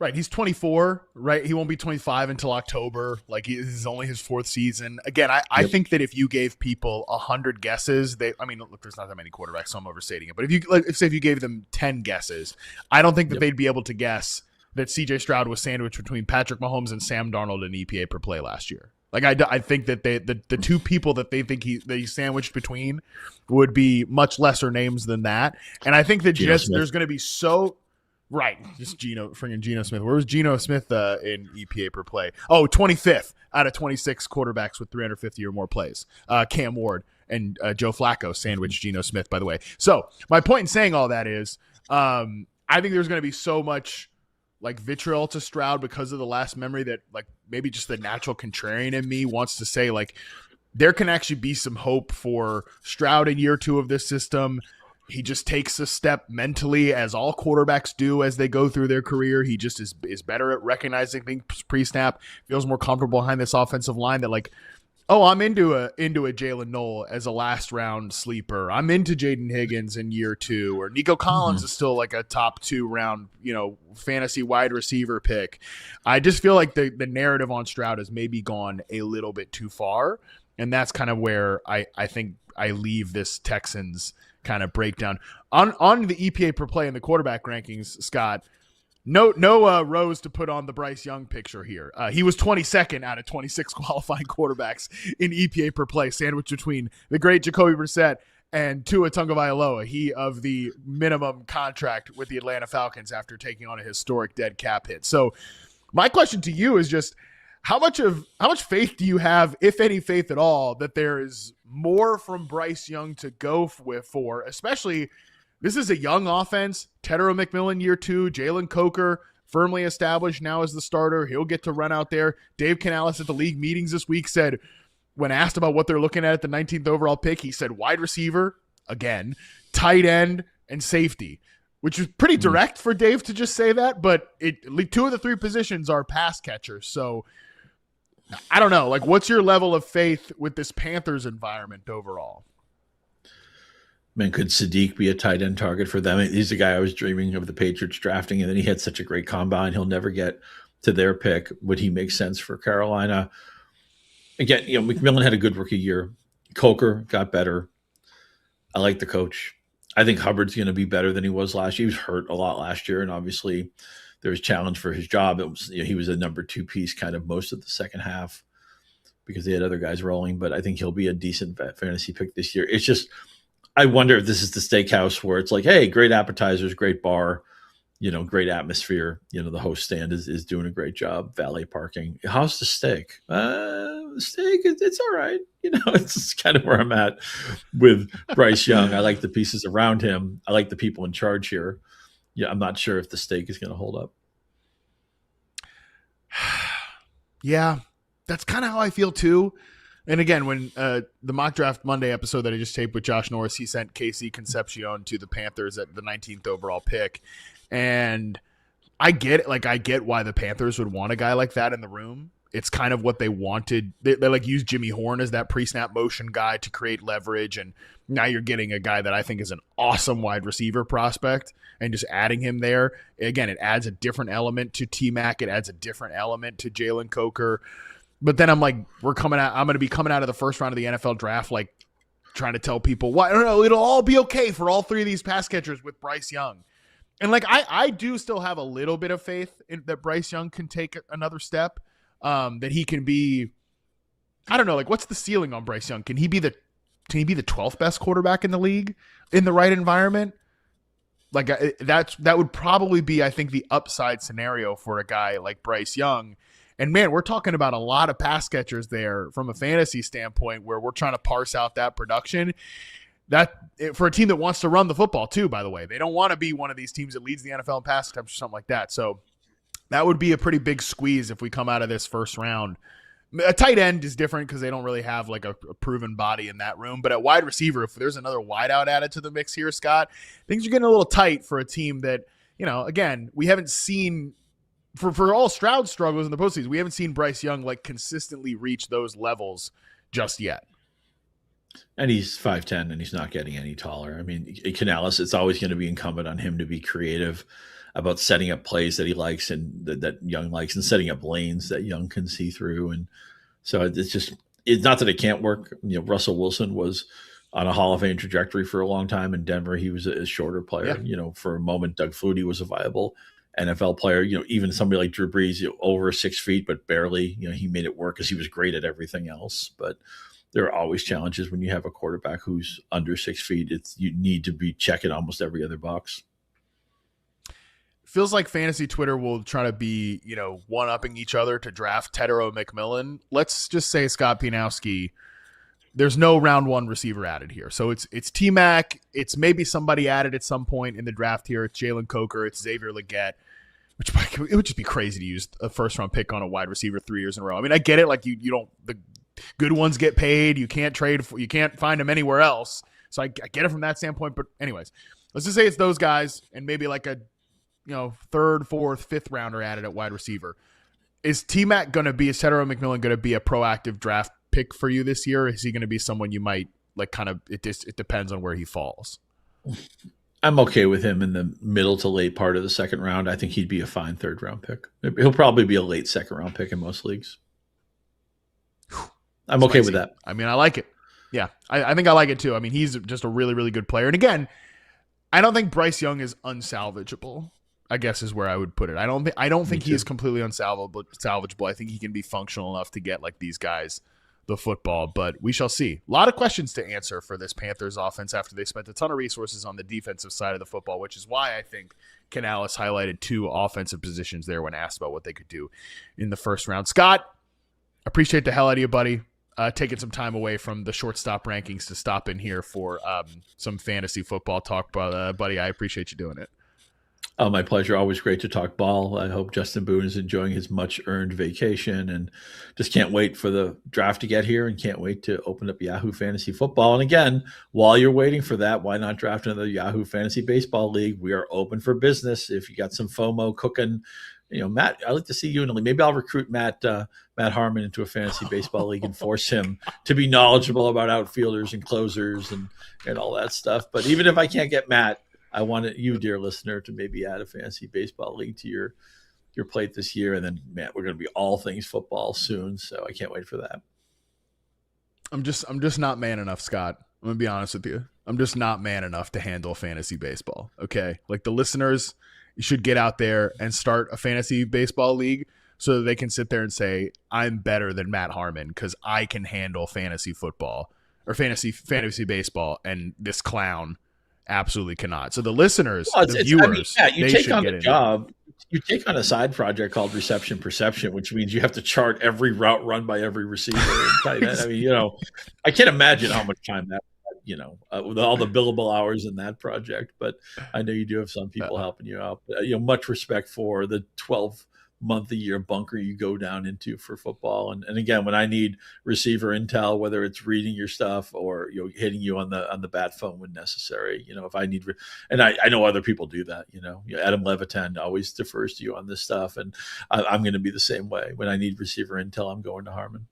Right. He's 24, right? He won't be 25 until October. Like this is only his 4th season. Again, I think that if you gave people 100 guesses, look, there's not that many quarterbacks, so I'm overstating it. But if you gave them 10 guesses, I don't think that they'd be able to guess that CJ Stroud was sandwiched between Patrick Mahomes and Sam Darnold in EPA per play last year. Like I think that the 2 people that they think he's sandwiched between would be much lesser names than that. And I think that there's going to be so right. Just Geno Smith. Where was Geno Smith in EPA per play? Oh, 25th out of 26 quarterbacks with 350 or more plays. Cam Ward and Joe Flacco sandwiched Geno Smith, by the way. So my point in saying all that is I think there's going to be so much like vitriol to Stroud because of the last memory that like maybe just the natural contrarian in me wants to say like there can actually be some hope for Stroud in year 2 of this system. He just takes a step mentally, as all quarterbacks do as they go through their career. He just is better at recognizing things pre-snap, feels more comfortable behind this offensive line that like, oh, I'm into a Jalen Noel as a last round sleeper. I'm into Jaden Higgins in year 2, or Nico Collins is still like a top 2 round, fantasy wide receiver pick. I just feel like the narrative on Stroud has maybe gone a little bit too far. And that's kind of where I think I leave this Texans kind of breakdown. On the EPA per play and the quarterback rankings, Scott, no rows to put on the Bryce Young picture here. He was 22nd out of 26 qualifying quarterbacks in EPA per play, sandwiched between the great Jacoby Brissett and Tua Tagovailoa, he of the minimum contract with the Atlanta Falcons after taking on a historic dead cap hit. So my question to you is just how much faith do you have, if any faith at all, that there is more from Bryce Young to go for, especially this is a young offense, Tedero McMillan year 2, Jalen Coker firmly established now as the starter. He'll get to run out there. Dave Canales at the league meetings this week said, when asked about what they're looking at the 19th overall pick, he said wide receiver, again, tight end, and safety, which is pretty direct for Dave to just say that, but 2 of the 3 positions are pass catchers. So I don't know. Like, what's your level of faith with this Panthers environment overall? Man, could Sadiq be a tight end target for them? He's the guy I was dreaming of the Patriots drafting, and then he had such a great combine. He'll never get to their pick. Would he make sense for Carolina? Again, McMillan had a good rookie year. Coker got better. I like the coach. I think Hubbard's going to be better than he was last year. He was hurt a lot last year, and obviously there was challenge for his job. It was, he was a number 2 piece kind of most of the second half because they had other guys rolling, but I think he'll be a decent fantasy pick this year. It's just, I wonder if this is the steakhouse where it's like, hey, great appetizers, great bar, great atmosphere. The host stand is doing a great job. Valet parking. How's the steak? The steak, it's all right. It's kind of where I'm at with Bryce Young. I like the pieces around him. I like the people in charge here. Yeah, I'm not sure if the steak is going to hold up. Yeah, that's kind of how I feel too. And again, when the Mock Draft Monday episode that I just taped with Josh Norris, he sent Casey Concepcion to the Panthers at the 19th overall pick. And I get it. Like, I get why the Panthers would want a guy like that in the room. It's kind of what they wanted. They like use Jimmy Horn as that pre-snap motion guy to create leverage. And now you're getting a guy that I think is an awesome wide receiver prospect, and just adding him there. Again, it adds a different element to T-Mac. It adds a different element to Jalen Coker. But then I'm like, I'm going to be coming out of the first round of the NFL draft, like trying to tell people, well, I don't know, it'll all be okay for all 3 of these pass catchers with Bryce Young. And like, I do still have a little bit of faith that Bryce Young can take another step. That he can be, I don't know, like, what's the ceiling on Bryce Young? Can he be the 12th best quarterback in the league in the right environment? Like, that would probably be, I think, the upside scenario for a guy like Bryce Young. And man, we're talking about a lot of pass catchers there from a fantasy standpoint, where we're trying to parse out that production. That for a team that wants to run the football too, by the way, they don't want to be one of these teams that leads the NFL in pass attempts or something like that. So that would be a pretty big squeeze if we come out of this first round. A tight end is different because they don't really have like a proven body in that room. But at wide receiver, if there's another wideout added to the mix here, Scott, things are getting a little tight for a team that, again, we haven't seen for all Stroud's struggles in the postseason. We haven't seen Bryce Young like consistently reach those levels just yet. And he's 5'10", and he's not getting any taller. I mean, Canales, it's always going to be incumbent on him to be creative about setting up plays that he likes and that Young likes, and setting up lanes that Young can see through. And so it's not that it can't work. Russell Wilson was on a Hall of Fame trajectory for a long time in Denver. He was a shorter player. Yeah. For a moment, Doug Flutie was a viable NFL player. Even somebody like Drew Brees, over 6 feet, but barely, he made it work because he was great at everything else. But there are always challenges when you have a quarterback who's under 6 feet. You need to be checking almost every other box. Feels like fantasy Twitter will try to be, one-upping each other to draft Tedero McMillan. Let's just say Scott Pianowski, there's no round 1 receiver added here. So it's T-Mac. It's maybe somebody added at some point in the draft here. It's Jalen Coker. It's Xavier Legette, which it would just be crazy to use a first-round pick on a wide receiver 3 years in a row. I mean, I get it. Like, you don't – the good ones get paid. You can't you can't find them anywhere else. So I get it from that standpoint. But anyways, let's just say it's those guys and maybe like a – 3rd, 4th, 5th rounder added at wide receiver. Is T-Mac going to be, is Tedero McMillan going to be a proactive draft pick for you this year? Or is he going to be someone you might like kind of, it depends on where he falls? I'm okay with him in the middle to late part of the second round. I think he'd be a fine 3rd round pick. He'll probably be a late 2nd round pick in most leagues. I'm okay with that. I mean, I like it. Yeah, I think I like it too. I mean, he's just a really, really good player. And again, I don't think Bryce Young is unsalvageable, I guess is where I would put it. I don't think he is completely salvageable. I think he can be functional enough to get like these guys the football, but we shall see. A lot of questions to answer for this Panthers offense after they spent a ton of resources on the defensive side of the football, which is why I think Canales highlighted 2 offensive positions there when asked about what they could do in the first round. Scott, appreciate the hell out of you, buddy. Taking some time away from the shortstop rankings to stop in here for some fantasy football talk, buddy. I appreciate you doing it. Oh, my pleasure. Always great to talk ball. I hope Justin Boone is enjoying his much-earned vacation, and just can't wait for the draft to get here and can't wait to open up Yahoo Fantasy Football. And again, while you're waiting for that, why not draft another Yahoo Fantasy Baseball League? We are open for business. If you got some FOMO cooking, Matt, I'd like to see you in a league. Maybe I'll recruit Matt Harmon into a fantasy baseball league and force him to be knowledgeable about outfielders and closers and all that stuff. But even if I can't get Matt, I want you, dear listener, to maybe add a fantasy baseball league to your plate this year. And then, man, we're going to be all things football soon. So I can't wait for that. I'm just not man enough, Scott. I'm going to be honest with you. I'm just not man enough to handle fantasy baseball. Okay. Like the listeners, you should get out there and start a fantasy baseball league so that they can sit there and say, I'm better than Matt Harmon because I can handle fantasy football or fantasy baseball, and this clown absolutely cannot. So the listeners, the viewers, you take on the job. You take on a side project called Reception Perception, which means you have to chart every route run by every receiver. I mean, I can't imagine how much time that, with all the billable hours in that project. But I know you do have some people helping you out. Much respect for the 12-month-a-year bunker you go down into for football. And again, when I need receiver intel, whether it's reading your stuff or hitting you on the bat phone when necessary, if I need, and I know other people do that. Adam Levitan always defers to you on this stuff, and I'm going to be the same way. When I need receiver intel, I'm going to Harmon.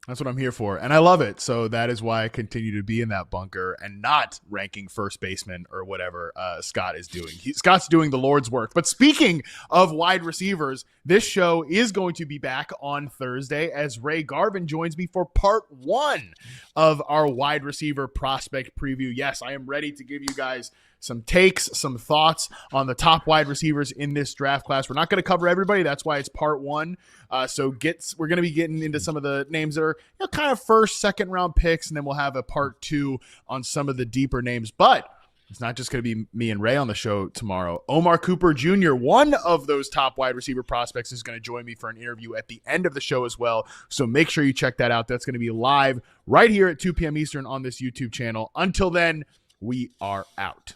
That's what I'm here for, and I love it. So that is why I continue to be in that bunker and not ranking first baseman or whatever Scott is doing. Scott's doing the Lord's work. But speaking of wide receivers, this show is going to be back on Thursday as Ray Garvin joins me for part 1 of our wide receiver prospect preview. Yes, I am ready to give you guys some takes, some thoughts on the top wide receivers in this draft class. We're not going to cover everybody. That's why it's part 1. So we're going to be getting into some of the names that are kind of first, second round picks, and then we'll have a part 2 on some of the deeper names. But it's not just going to be me and Ray on the show tomorrow. Omar Cooper Jr., one of those top wide receiver prospects, is going to join me for an interview at the end of the show as well. So make sure you check that out. That's going to be live right here at 2 p.m. Eastern on this YouTube channel. Until then, we are out.